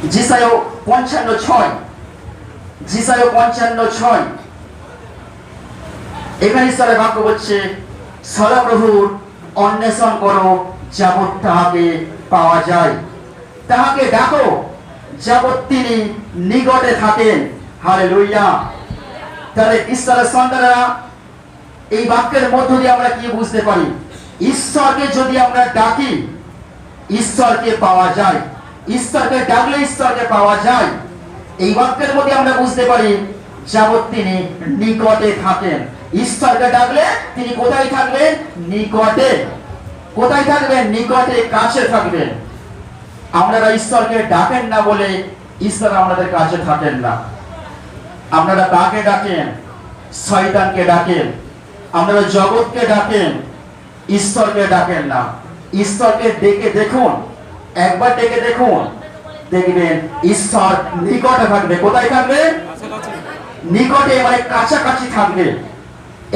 যিশায় 55:6, যিশায় 55:6, এখানে ঈশ্বরের বাক্য বলছে, সদাপ্রভুর অন্বেষণ করো যাবৎ তাহাকে পাওয়া যায়, তাহাকে ডাকো যাবৎ তিনি নিকটে থাকেন। হালেলুয়া। তাহলে ঈশ্বরের সন্তানেরা, এই বাক্যের মধ্য দিয়ে আমরা কি বুঝতে পারি? ঈশ্বরকে যদি আমরা ডাকি, ঈশ্বরকে পাওয়া যায়। ঈশ্বরকে ডাকলে ঈশ্বরকে পাওয়া যায়। এই বাক্যের মধ্যে আমরা বুঝতে পারি যাবৎ তিনি নিকটে থাকেন। ঈশ্বরকে ডাকলে তিনি কোথায় থাকবেন? নিকটে। কোথায় থাকবেন? নিকটে, কাছে থাকবেন। আপনারা ঈশ্বরকে ডাকেন না বলে ঈশ্বর আমাদের কাছে থাকেন না। আপনারা কাকে ডাকেন? শয়তানকে ডাকেন, আপনারা জগৎকে ডাকেন, ঈশ্বরকে ডাকেন না। ঈশ্বরকে ডেকে দেখুন, একবার ডেকে দেখুন, দেখবেন ঈশ্বর নিকটে থাকবে। কোথায় থাকবে? নিকটে, মানে কাছাকাছি থাকবে।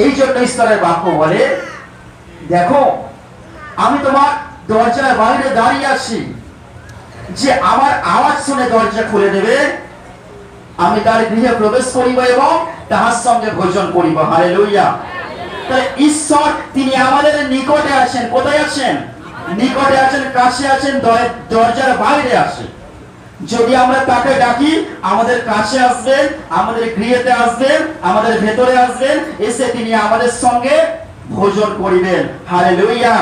এই জন্য ঈশ্বরের বাক্য বলে, দেখো আমি তোমার দরজার বাইরে দাঁড়িয়ে আছি, যে আমার আওয়াজ শুনে দরজা খুলে দেবে, আমি তার গৃহে প্রবেশ করিব এবং তাহার সঙ্গে ভোজন করিব। হালেলুয়া। তাই ঈশ্বর তিনি আমাদের নিকটে আছেন। কোথায় আছেন? নিকটে আছেন, কাছে আছেন, দরজার বাইরে আছেন। যদি আমরা তাকে ডাকি, আমাদের কাছে আসবেন, আমাদের গৃহেতে আসবেন, আমাদের ভেতরে আসবেন, এসে তিনি আমাদের সঙ্গে ভোজন করিবেন। Hallelujah,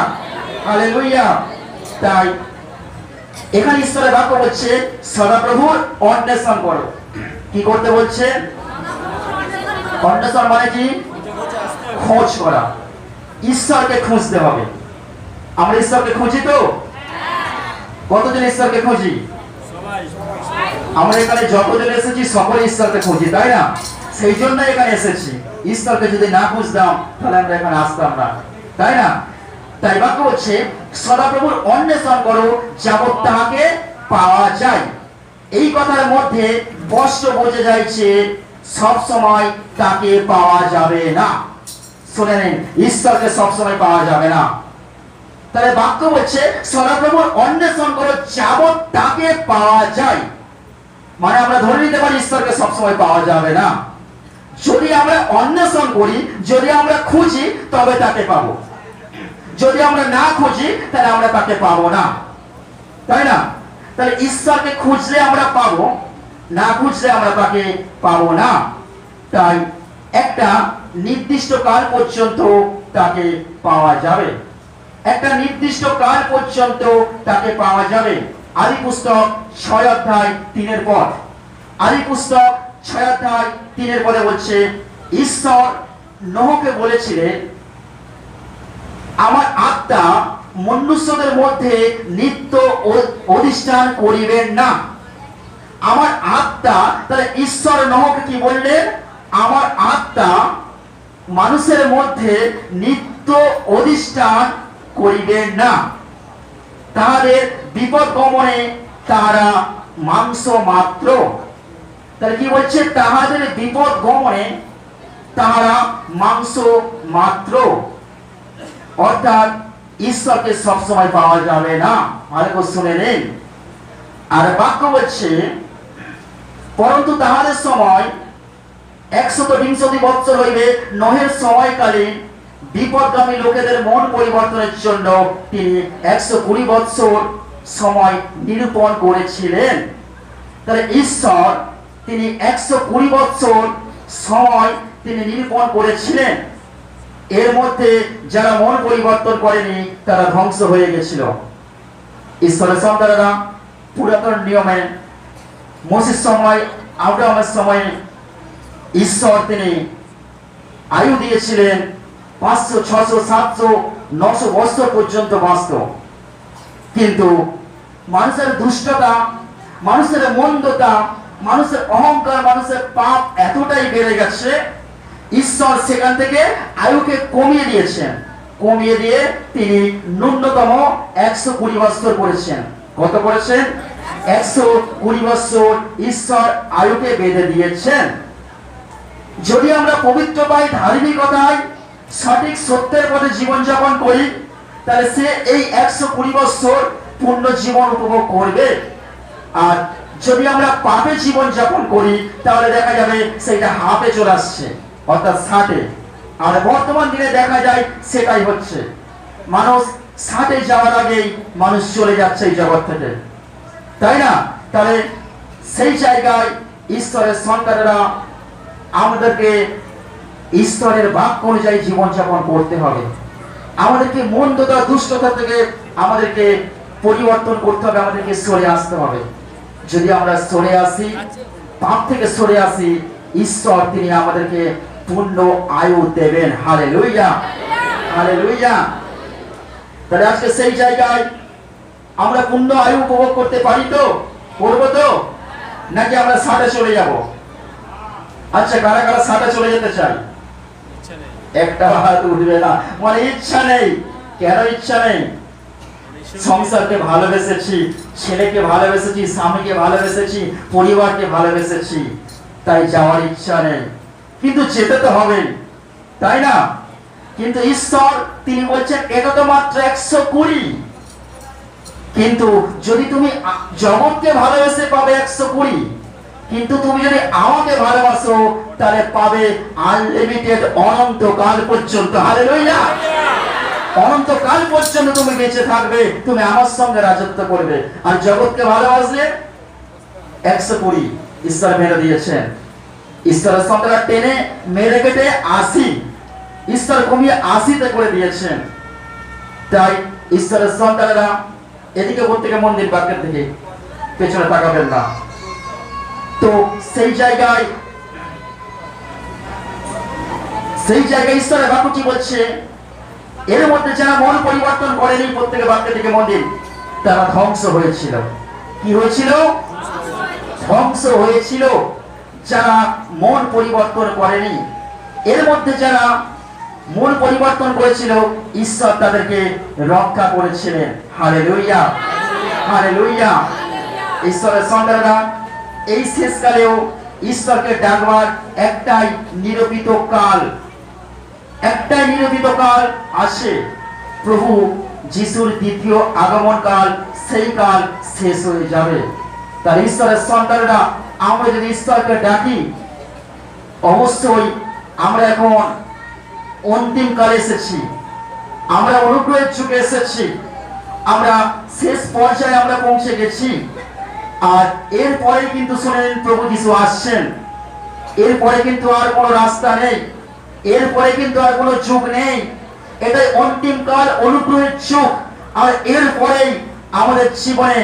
hallelujah. তাই এখানে ঈশ্বরের বাক্য বলছে, সদাপ্রভুর অন্বেষণ করো। কি করতে বলছে? অন্বেষণ মানে কি? খোঁজ করা। ঈশ্বরকে খুঁজতে হবে। আমরা ঈশ্বরকে খুঁজি তো? কতজন ঈশ্বরকে খুঁজি? আমরা এখানে যতজন এসেছি সকলে ঈশ্বরকে খুঁজি, তাই না? সেই জন্য এখানে এসেছি। ঈশ্বরকে যদি না খুঁজতাম তাহলে আমরা এখানে আসতাম না, তাই না? তাই বাক্য হচ্ছে, সদাপ্রভুর অন্বেষণ করো যাবৎ তাহাকে পাওয়া যায়। এই কথার মধ্যে স্পষ্ট বোঝা যাচ্ছে সব সময় তাকে পাওয়া যাবে না। শুনে নিন, ঈশ্বরকে সব সময় পাওয়া যাবে না। তাহলে বাক্য বলছে, সদাপ্রভুর অন্বেষণ করো যাবৎ তাকে পাওয়া যায়। মানে আমরা ধরে নিতে পারি ঈশ্বরকে সবসময় পাওয়া যাবে না। যদি আমরা অন্বেষণ করি, যদি আমরা খুঁজি, তবে তাকে পাবো। যদি আমরা না খুঁজি, তাহলে আমরা তাকে পাবো না, তাই না? তাহলে ঈশ্বরকে খুঁজলে আমরা পাবো, না খুঁজলে আমরা তাকে পাবো না। তাই একটা নির্দিষ্ট কাল পর্যন্ত তাকে পাওয়া যাবে। একটা নির্দিষ্ট কাল পর্যন্ত তাকে পাওয়া যাবে। আদি পুস্তক 6:3 পদ। আদি পুস্তক 6:3 পদে বলছে, ঈশ্বর নোহকে বলেছিলেন, আমার আত্মা মনুষ্যদের মধ্যে নিত্য অধিষ্ঠান করিবেন না। আমার আত্মা, তাহলে ঈশ্বর নোহকে কি বললেন? আমার আত্মা মানুষের মধ্যে নিত্য অধিষ্ঠান করিবেন না। তাহাদের বিপদ গমনে তারা মাংস মাত্র। তাহলে কি বলছে? তাহাদের বিপদ গমনে তারা মাংস মাত্র। অর্থাৎ ঈশ্বরকে সবসময় পাওয়া যাবে না। আরেকবার শুনে নিন। আর বাক্য বলছে, পরন্তু তাহাদের সময় 120 বৎসর হইবে। নোহের সময়কালীন বিপদগামী লোকেদের মন পরিবর্তনের জন্য তিনি 120 বৎসর সময় নিরূপণ করেছিলেন। তাহলে ঈশ্বর তিনি 120 বৎসর সময় তিনি নিরূপণ করেছিলেন। এর মধ্যে যারা মন পরিবর্তন করেনি তারা ধ্বংস হয়ে গেছিল। ঈশ্বরের সন্তানেরা, পুরাতন নিয়মে মোসের সময়, আব্রাহামের সময়ে ঈশ্বর তিনি আয়ু দিয়েছিলেন 500, 600, 700, 900 বছর পর্যন্ত বাঁচত। কিন্তু মানুষের দুষ্টতা, মানুষের মন্দতা, মানুষের অহংকার, মানুষের পাপ এতটাই বেড়ে গেছে, ঈশ্বর সেখান থেকে আয়ুকে কমিয়ে দিয়েছেন। কমিয়ে দিয়ে তিনি ন্যূনতম 120 বছর করেছেন। কত করেছেন? 120 বছর ঈশ্বর আয়ুকে বেঁধে দিয়েছেন। যদি আমরা পবিত্র পাই, ধার্মিকতায় সঠিক সত্যের পথে জীবনযাপন করি, তাহলে সে এই 120 বছর পূর্ণ জীবন উপভোগ করবে। আর যদি আমরা পাপে জীবন যাপন করি তাহলে দেখা যাবে সেটা হাফে চলে আসছে, অর্থাৎ 60-এ। আর বর্তমান দিনে দেখা যায় সেটাই হচ্ছে, মানুষ 60-এ যাওয়ার আগেই মানুষ চলে যাচ্ছে এই জগৎ থেকে, তাই না? তাহলে সেই জায়গায় ঈশ্বরের সন্তানেরা আমাদেরকে ঈশ্বরের বাক্য অনুযায়ী জীবনযাপন করতে হবে। আমাদেরকে মন্দতা দুষ্টতা থেকে আমাদেরকে পরিবর্তন করতে হবে, আমাদেরকে সরে আসতে হবে। যদি আমরা সরে আসি, পাপ থেকে সরে আসি, ঈশ্বর তিনি আমাদেরকে পূর্ণ আয়ু দেবেন। Hallelujah, hallelujah. তাহলে আজকে সেই জায়গায় আমরা পূর্ণ আয়ু উপভোগ করতে পারি তো, করবো তো, নাকি আমরা 60-এ চলে যাব? আচ্ছা, কারা কারা 60-এ চলে যেতে চাই? একটা হাত উঠবে না, মানে ইচ্ছা নেই। কেন ইচ্ছা নেই? সংসারকে ভালোবেসেছি, ছেলেকে ভালোবেসেছি, স্বামীকে ভালোবেসেছি, পরিবারকে ভালোবেসেছি, তাই যাওয়ার ইচ্ছা নেই। কিন্তু যেতে তো হবে, তাই না? কিন্তু ঈশ্বর তিনি বলছেন এটা তো মাত্র 120, কিন্তু যদি তুমি জগৎকে ভালোবেসে পাবে 120, কিন্তু তুমি যদি আমাকে ভালোবাসো তাহলে পাবে আনলিমিটেড, অনন্তকাল পর্যন্ত। হালেলুয়া। অনন্তকাল পর্যন্ত তুমি বেঁচে থাকবে, তুমি আমার সঙ্গে রাজত্ব করবে। আর জগৎকে ভালোবাসলে 120 ঈশ্বর মেরে দিয়েছেন। ঈশ্বরের সন্তানরা টেনে মেরে কেটে 80, ঈশ্বর কমিয়ে 80-তে করে দিয়েছেন। তাই ঈশ্বরের সন্তানেরা এদিকে প্রত্যেকে মন্দির বাক্যের দিকে পেছনে তাকাবেন না। তো সেই জায়গায় ঈশ্বরের বাক্য কি বলছে? এর মধ্যে যারা মন পরিবর্তন করেনি, প্রত্যেকে বাক্যের দিকে মন্দির, তারা ধ্বংস হয়েছিল। কি হয়েছিল? ধ্বংস হয়েছিল। যারা মন পরিবর্তন করেনি, এর মধ্যে যারা মন পরিবর্তন করেছিল, ঈশ্বর তাদেরকে রক্ষা করেছিলেন। Hallelujah, hallelujah. ঈশ্বরের সন্তানেরা এই শেষকালেও ঈশ্বরকে ডাকবার একটাই নিরূপিত কাল, একটাই নিরূপিত কাল আসে। প্রভু যিশুর দ্বিতীয় আগমন কাল, সেই কাল শেষ হয়ে যাবে। তার ঈশ্বরের সন্তানেরা আমরা যদি ঈশ্বরকে ডাকি, অবশ্যই আমরা এখন অন্তিম কালে এসেছি, আমরা অনুগ্রহের যুগে এসেছি, আমরা শেষ পর্যায়ে আমরা পৌঁছে গেছি। আর এরপরে কিন্তু শুনেন প্রভু যিশু আসছেন, এরপরে কিন্তু আর কোনো রাস্তা নেই, এরপরে কিন্তু আর কোনো যুগ নেই। এটাই অন্তিম কাল, অনুগ্রহের যুগ। আর এরপরেই আমাদের জীবনে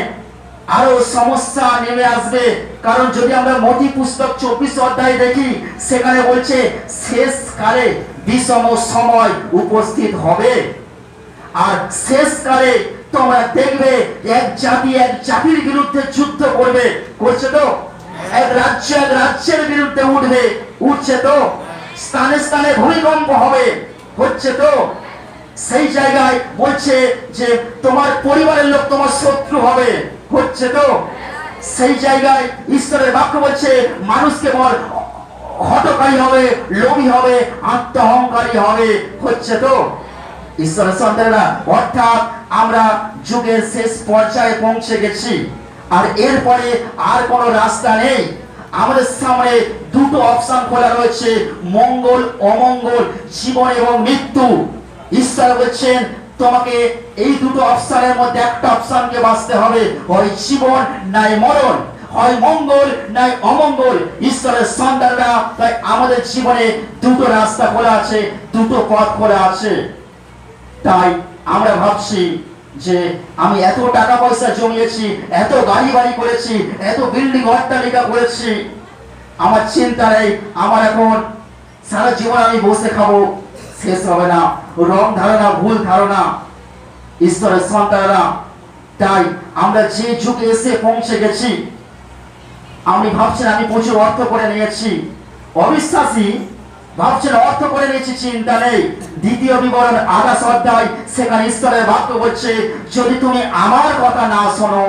আরো সমস্যা নেমে আসবে। কারণ যদি আমরা মতি পুস্তক 24 অধ্যায় দেখি, সেখানে বলছে শেষ কালে বিষম সময় উপস্থিত হবে। আর শেষ কালে তোমরা দেখবে এক জাতি এক জাতির বিরুদ্ধে যুদ্ধ করবে, করছে তো? এক রাজ্য এক রাজ্যের বিরুদ্ধে উঠবে, উঠছে তো? স্থানে স্থানে ভূমিকম্প হবে, হচ্ছে তো? সেই জায়গায় বলছে যে তোমার পরিবারের লোক তোমার শত্রু হবে, হচ্ছে তো? সেই জায়গায় ঈশ্বরের বাক্য বলছে মানুষ কেবল হঠকারী হবে, লোভী হবে, আত্মঅহংকারী হবে, হচ্ছে তো? ঈশ্বরের সন্তানেরা, অর্থাৎ আমরা যুগের শেষ পর্যায়ে পৌঁছে গেছি। আর এরপরে আর কোনো রাস্তা নেই। আমাদের সামনে দুটো অপশন খোলা রয়েছে, মঙ্গল অমঙ্গল, জীবন এবং মৃত্যু। ঈশ্বর বলছেন তোমাকে এই দুটো অপশনের মধ্যে একটা অপশনকে বাঁচতে হবে, হয় জীবন নাই মরণ, হয় মঙ্গল নাই অমঙ্গল। ঈশ্বরের সন্তানরা, তাই আমাদের জীবনে দুটো রাস্তা খোলা আছে, দুটো পথ খোলা আছে। তাই আমরা ভাবছি যে আমি এত টাকা পয়সা জমিয়েছি, এত গাড়ি বাড়ি করেছি, এত বিল্ডিং অট্টালিকা করেছি, আমার চিন্তা নেই, আমার এখন সারা জীবন আমি বসে খাবো, শেষ হবে না। রং ধারণা, ভুল ধারণা ঈশ্বরের সন্তানেরা। তাই আমরা যে যুগে এসে পৌঁছে গেছি, আমি ভাবছেন আমি প্রচুর অর্থ করে নিয়েছি, অবিশ্বাসী ভাবছেন অর্থ করে নিয়েছি, চিন্তা নেই। দ্বিতীয় বিবরণ 28 অধ্যায়, সেখানে ঈশ্বরের বাক্য বলছে যদি তুমি আমার কথা না শোনো,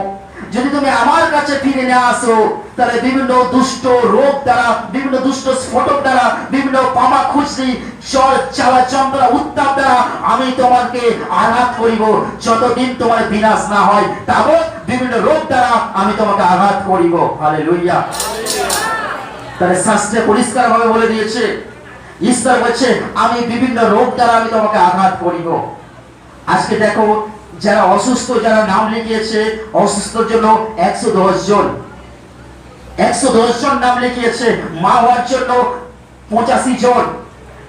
যদি তুমি আমার কাছে ফিরে না আসো, তাহলে বিভিন্ন দুষ্ট রোগ দ্বারা, বিভিন্ন দুষ্ট স্ফোটক দ্বারা, বিভিন্ন পামা খুঁজলি, জ্বর, জ্বালা, যন্ত্রণা, উত্তাপ দ্বারা আমি তোমাকে আঘাত করিব। যতদিন তোমার বিনাশ না হয় তাবৎ বিভিন্ন রোগ দ্বারা আমি তোমাকে আঘাত করিব। হালেলুয়া। তাহলে শাস্ত্রে পরিষ্কার ভাবে বলে দিয়েছে, ঈশ্বর বলছে আমি বিভিন্ন রোগ দ্বারা আমি তোমাকে আঘাত করিব। আজকে দেখো, যারা অসুস্থ, যারা নাম লিখিয়েছে অসুস্থর জন্য 110 জন, 110 জন নাম লিখিয়েছে, মা হওয়ার জন্য 85 জন।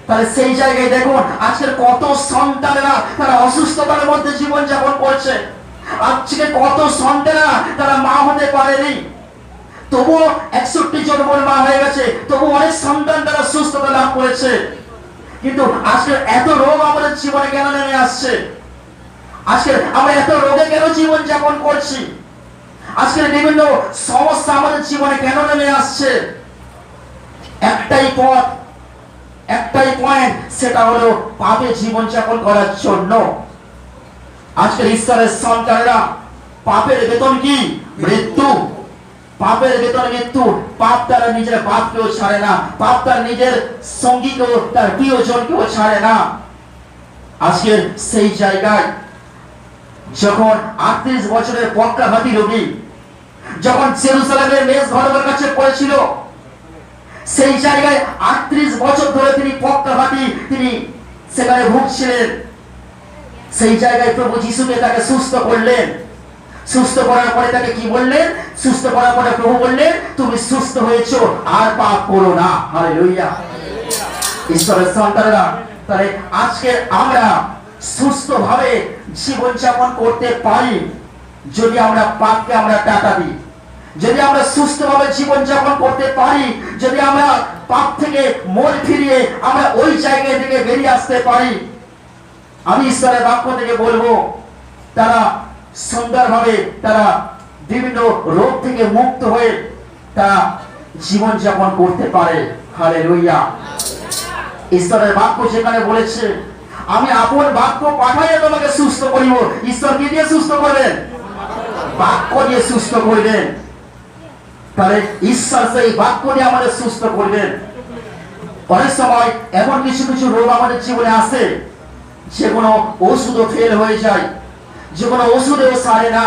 তাহলে সেই জায়গায় দেখুন আজকের কত সন্তানেরা তারা অসুস্থতার মধ্যে জীবন যাপন করছে। আজকে কত সন্তানেরা তারা মা হতে পারেনি, তবুও 61 জন মা হয়ে গেছে, তবু অনেক সন্তান তারা সুস্থতা লাভ করেছে। কিন্তু আজকে এত রোগ আমাদের জীবনে কেন নেমে আসছে? আজকে আমরা এত রোগে কেন জীবন যাপন করছি? আজকের বিভিন্ন সমস্যা আমাদের জীবনে কেন নেমে আসছে? একটাই পথ, একটাই পয়েন্ট, সেটা হলো পাপে জীবন যাপন করার জন্য। আজকের ঈশ্বরের সন্তানেরা, পাপের বেতন কি? মৃত্যু। পাপের বেতন মৃত্যু। পাপ তারা নিজের বাপকেও ছাড়ে না, পাপ তার নিজের সঙ্গীকেও, তার প্রিয়জনকেও ছাড়ে না। আজকের সেই জায়গায় যখন 38 বছরের পক্ষাঘাতী রোগী যখন জেরুজালেমের মেষ ঘটকের কাছে পড়েছিল, সেই জায়গায় 38 বছর ধরে তিনি পক্ষাঘাতী, তিনি সেখানে ভুগছিলেন। সেই জায়গায় প্রভু যিশুকে তাকে সুস্থ করলেন। সুস্থ করার পরে তাকে কি বললেন? সুস্থ করার পরে প্রভু বললেন, তুমি সুস্থ হয়েছো, আর পাপ করো না। হালেলুয়া। ঈশ্বরের সন্তানেরা, তাহলে আজকে আমরা সুস্থভাবে জীবন যাপন করতে পারি যদি আমরা পাপকে আমরা টাকা দিই, যদি আমরা সুস্থভাবে জীবন যাপন করতে পারি, যদি আমরা পাপ থেকে মন ফিরিয়ে আমরা ওই জায়গা থেকে বেরিয়ে আসতে পারি। আমি ঈশ্বরের বাক্য থেকে বলবো, তারা সুন্দরভাবে তারা বিভিন্ন রোগ থেকে মুক্ত হয়ে তারা জীবন যাপন করতে পারে। হালেলুয়া। ঈশ্বরের বাক্য যেখানে বলেছে, আমি আপন বাক্য পাঠাইয়া তোমাকে সুস্থ করিব। ঈশ্বর কি দিয়ে সুস্থ করবেন? বাক্য দিয়ে সুস্থ করবেন। তাহলে ঈশ্বর সেই বাক্য দিয়ে আমাদের সুস্থ করবেন। অনেক সময় এমন কিছু কিছু রোগ আমাদের জীবনে আসে, যেগুলো ওষুধও ফেল হয়ে যায়, যেগুলো ওষুধেও সারে না।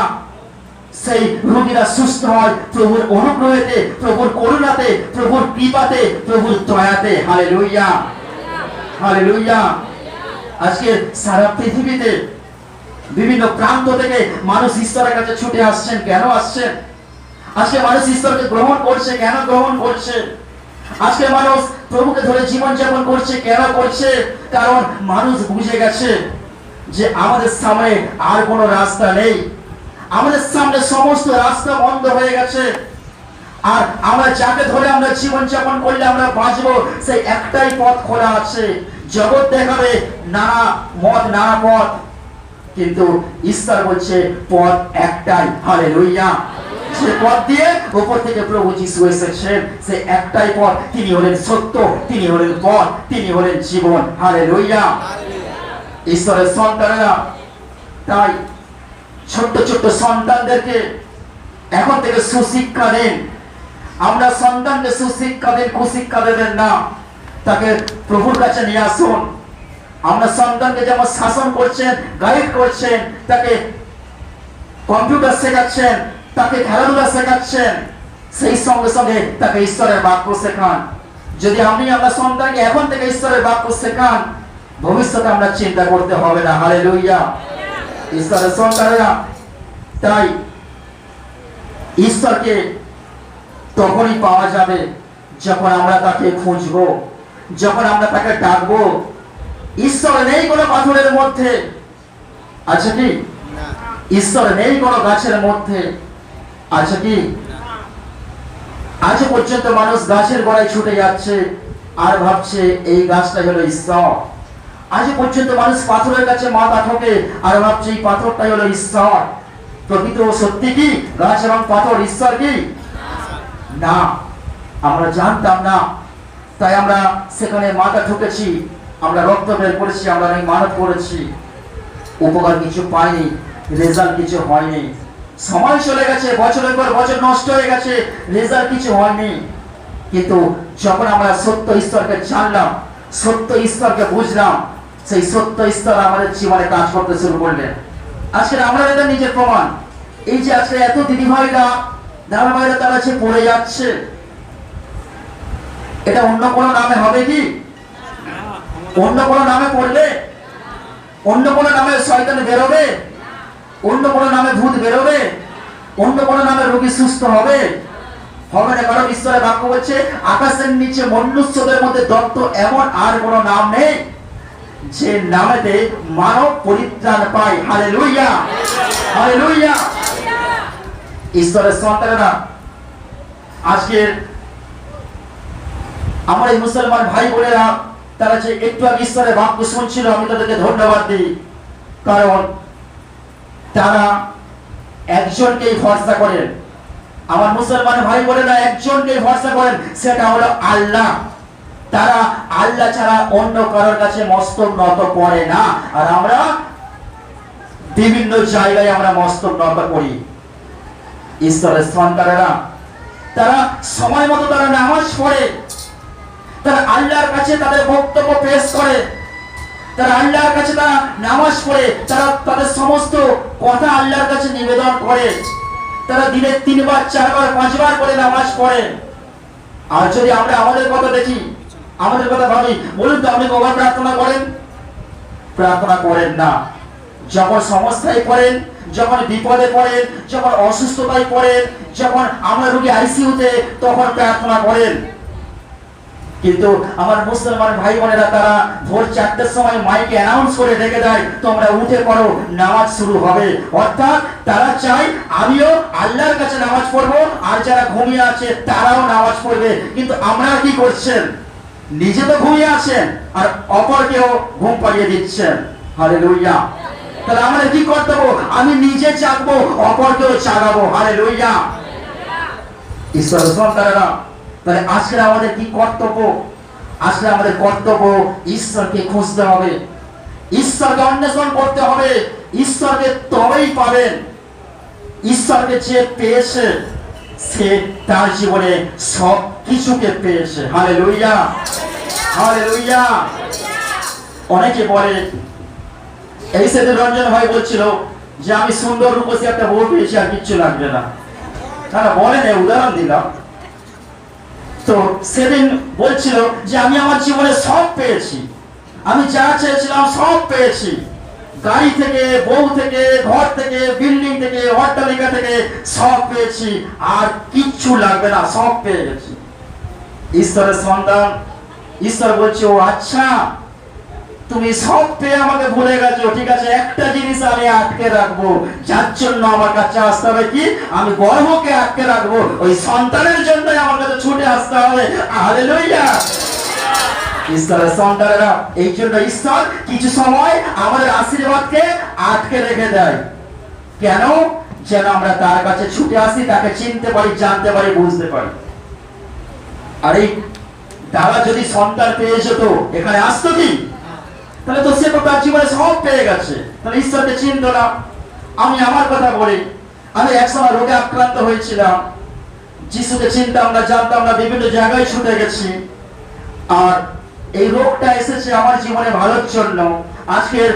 সেই রোগীরা সুস্থ হয় প্রভুর অনুগ্রহেতে, প্রভুর করুণাতে, প্রভুর কৃপাতে, প্রভুর দয়াতে। Hallelujah, hallelujah. আজকে সারা পৃথিবীতে বিভিন্ন প্রান্ত থেকে মানুষ ঈশ্বরের কাছে ছুটে আসছেন। কেন আসছেন? আজকে মানুষ ঈশ্বরকে গ্রহণ করছে। কেন গ্রহণ করছে? আজকে মানুষ প্রভুকে ধরে জীবন যাপন করছে। কেন করছে? কারণ মানুষ বুঝে গেছে যে আমাদের সামনে আর কোনো রাস্তা নেই, আমাদের সামনে সমস্ত রাস্তা বন্ধ হয়ে গেছে। আর আমরা যাকে ধরে আমরা জীবন যাপন করলে আমরা বাঁচবো, সেই একটাই পথ খোলা আছে। জগৎ দেখাবে নানা মত, নানা পথ, কিন্তু ঈশ্বর বলছে পথ একটাই। হালেলুয়া। যে পথ দিয়ে উপর থেকে প্রভু যিশু এসেছেন, সে একটাই পথ। তিনি হলেন সত্য, তিনি হলেন পথ, তিনি হলেন জীবন। হালেলুয়া। ঈশ্বরের সন্তানেরা, তাই ছোট্ট ছোট্ট সন্তানদেরকে এখন থেকে সুশিক্ষা দেন। আমরা সন্তানকে সুশিক্ষা দেন, কুশিক্ষা দেবেন না। তাকে প্রভুর কাছে নিয়ে আসুন। আমরা সন্তানকে যেমন শাসন করছেন, গাইড করছেন, তাকে কম্পিউটার শেখাচ্ছেন, তাকে খেলাধুলা শেখাচ্ছেন, সেই সঙ্গে সঙ্গে তাকে ঈশ্বরের বাক্য শেখান। যদি আমরা সন্তানকে এখন থেকে ঈশ্বরের বাক্য শেখান, ভবিষ্যতে আমরা চিন্তা করতে হবে না। হালেলুয়া। ঈশ্বরের সন্তানেরা, তাই ঈশ্বরকে তখনই পাওয়া যাবে যখন আমরা তাকে খুঁজবো, যখন আমরা তাকে ডাকবো। ঈশ্বর নেই কোনো পাথরের মধ্যে, আছে কি? ঈশ্বর নেই কোনো গাছের মধ্যে, আছে কি? আজ পর্যন্ত মানুষ গাছের গোড়ায় ছুটে যাচ্ছে আর ভাবছে এই গাছটাই হলো ঈশ্বর। আজ পর্যন্ত মানুষ পাথরের কাছে মাথা ঠোকে আর ভাবছে এই পাথরটাই হলো ঈশ্বর। প্রকৃত সত্যি কি গাছ এবং পাথর ঈশ্বর কি? না, আমরা জানতাম না, তাই আমরা সেখানে মাথা ঠুকেছি, আমরা রক্ত বের করেছি, আমরা অনেক মানত করেছি, উপকার কিছু পাইনি, রেজাল্ট কিছু হয়নি। সময় চলে গেছে, বছরের পর বছর নষ্ট হয়ে গেছে, রেজাল্ট কিছু হয়নি। কিন্তু যখন আমরা সত্য ঈশ্বরকে জানলাম, সত্য ঈশ্বরকে বুঝলাম, সেই সত্য ঈশ্বর আমাদের জীবনে কাজ করতে শুরু করলেন। আজকে আমরা এদের নিজের প্রমাণ। এই যে আজকে এত দিদিভাইরা দাদা ভাইরা তারা যে পড়ে যাচ্ছে, এটা অন্য কোনো নামে হবে কি? অন্য কোনো নামে পড়লে, অন্য কোনো নামে শয়তান বেরোবে, অন্য কোনো নামে ভূত বেরোবে, অন্য কোনো নামে রোগী সুস্থ হবে? হবে না। কারণ ঈশ্বরের বাক্য বলছে আকাশের নিচে মনুষ্যদের মধ্যে দত্ত এমন আর কোনো নাম নেই যে নামেতে মানব পরিত্রাণ পায়। Hallelujah, hallelujah. ঈশ্বরের সন্তানেরা, আজকে আমার এই মুসলমান ভাই বোনেরা তারা যে একটু আগে ঈশ্বরের বাক্য শুনছিল, আমি তাদেরকে ধন্যবাদ দিই। কারণ তারা একজনকেই ভরসা করেন। আমার মুসলমান ভাই বোনেরা একজনকেই ভরসা করেন, সেটা হলো আল্লাহ। তারা আল্লাহ ছাড়া অন্য কারোর কাছে মস্তক নত করে না। আর আমরা বিভিন্ন জায়গায় আমরা মস্তক নত করি। ঈশ্বরের সন্তানেরা, তারা সময় মতো তারা নামাজ পড়ে, তারা আল্লাহর কাছে তাদের বক্তব্য পেশ করে, তারা আল্লাহর কাছে তারা নামাজ পড়ে, তারা তাদের সমস্ত কথা আল্লাহর কাছে নিবেদন করে। তারা দিনে 3 বার 4 বার 5 বার করে নামাজ পড়ে। আর যদি আমরা আমাদের কথা দেখি, আমাদের কথা ভাবি, বলুন তো আপনি কখন প্রার্থনা করেন? প্রার্থনা করেন না। যখন সমস্যায় পড়েন, যখন বিপদে পড়েন, যখন অসুস্থতায় পড়েন, যখন আমরা রোগী আইসিইউতে, তখন প্রার্থনা করেন। কিন্তু আমার মুসলমান ভাই বোনেরা তারা ভোর 4টার সময় মাইকে অ্যানাউন্স করে ডেকে দেয়, তোমরা উঠে পড়ো, নামাজ শুরু হবে। অর্থাৎ তারা চায় আমিও আল্লাহর কাছে নামাজ পড়বো, আর যারা ঘুমিয়ে আছে তারাও নামাজ পড়বে। কিন্তু আমরা কি করছেন? নিজে তো ঘুমিয়ে আছেন আর অপরকেও ঘুম পাড়িয়ে দিচ্ছেন। হালেলুয়া। তাহলে আমাদের কি কর্তব্য? আমি নিজে জাগবো, অপরকেও জাগাবো। হালেলুয়া। ঈশ্বরের সন্তানেরা, তাহলে আজকে আমাদের কি কর্তব্য? আজকে আমাদের কর্তব্য ঈশ্বরকে খুঁজতে হবে, ঈশ্বরকে অন্বেষণ করতে হবে। ঈশ্বরকে তবেই পাবেন। ঈশ্বরকে যে পেয়েছে সে তার জীবনে সব কিছুকে পেয়েছে। Hallelujah, hallelujah. অনেকে বলে, এই সেদিন রঞ্জন ভাই বলছিল যে আমি সুন্দর রূপসী একটা বউ পেয়েছি, আর কিচ্ছু লাগবে না। তারা বলেন, উদাহরণ দিলাম। তো সেদিন বলছিল যে আমি আমার জীবনে সব পেয়েছি, আমি যা চেয়েছিলাম সব পেয়েছি। গাড়ি থেকে, বউ থেকে, ঘর থেকে, বিল্ডিং থেকে, অট্টালিকা থেকে সব পেয়েছি, আর কিচ্ছু লাগবে না, সব পেয়ে গেছি। ঈশ্বরের সন্তান, ঈশ্বর বলছে, ও আচ্ছা, তুমি সব পেয়ে আমাকে ভুলে গেছো, ঠিক আছে, একটা জিনিস আমি আটকে রাখবো, যার জন্য আমার কাছে আসতে হবে। কি? আমি গর্ভকে আটকে রাখবো, ওই সন্তানের জন্য আমার কাছে ছুটে আসতে হবে। হালেলুয়া। ঈশ্বরের সন্তানেরা, এই জন্য ঈশ্বর কিছু সময় আমাদের আশীর্বাদকে আটকে রেখে দেয়। কেন? যেন আমরা তার কাছে ছুটে আসি, তাকে চিনতে পারি, জানতে পারি, বুঝতে পারি। আর এই দাদা যদি সন্তান পেয়ে যেত, এখানে আসতো কি? তাহলে তো সে তো তার জীবনে সব পেয়ে গেছে, তাহলে ঈশ্বরকে চিনত না। আমি আমার কথা বলি, আমি একসময় রোগে আক্রান্ত হয়েছিলাম, যিশুকে চিনতাম না, জানতাম না, বিভিন্ন জায়গায় ছুটে গেছি। আর এই রোগটা এসেছে আমার জীবনে ভালোর জন্য। আজকের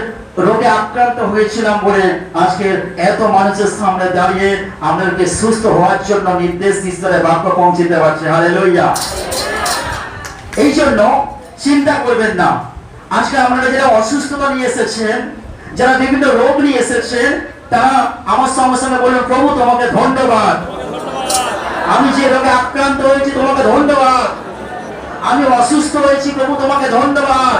রোগে আক্রান্ত হয়েছিলাম বলে আজকের এত মানুষের সামনে দাঁড়িয়ে আমাদেরকে সুস্থ হওয়ার জন্য নির্দেশ ঈশ্বরের বাক্য পৌঁছতে পারছে। হালেলুয়া। এই জন্য চিন্তা করবেন না। আজকে আপনারা যারা অসুস্থতা নিয়ে এসেছেন, যারা বিভিন্ন রোগ নিয়ে এসেছেন, তারা আমার সঙ্গে সঙ্গে বলবেন, প্রভু তোমাকে ধন্যবাদ। আমি যে রোগে আক্রান্ত হয়েছি তোমাকে ধন্যবাদ। আমি অসুস্থ হয়েছি, প্রভু তোমাকে ধন্যবাদ।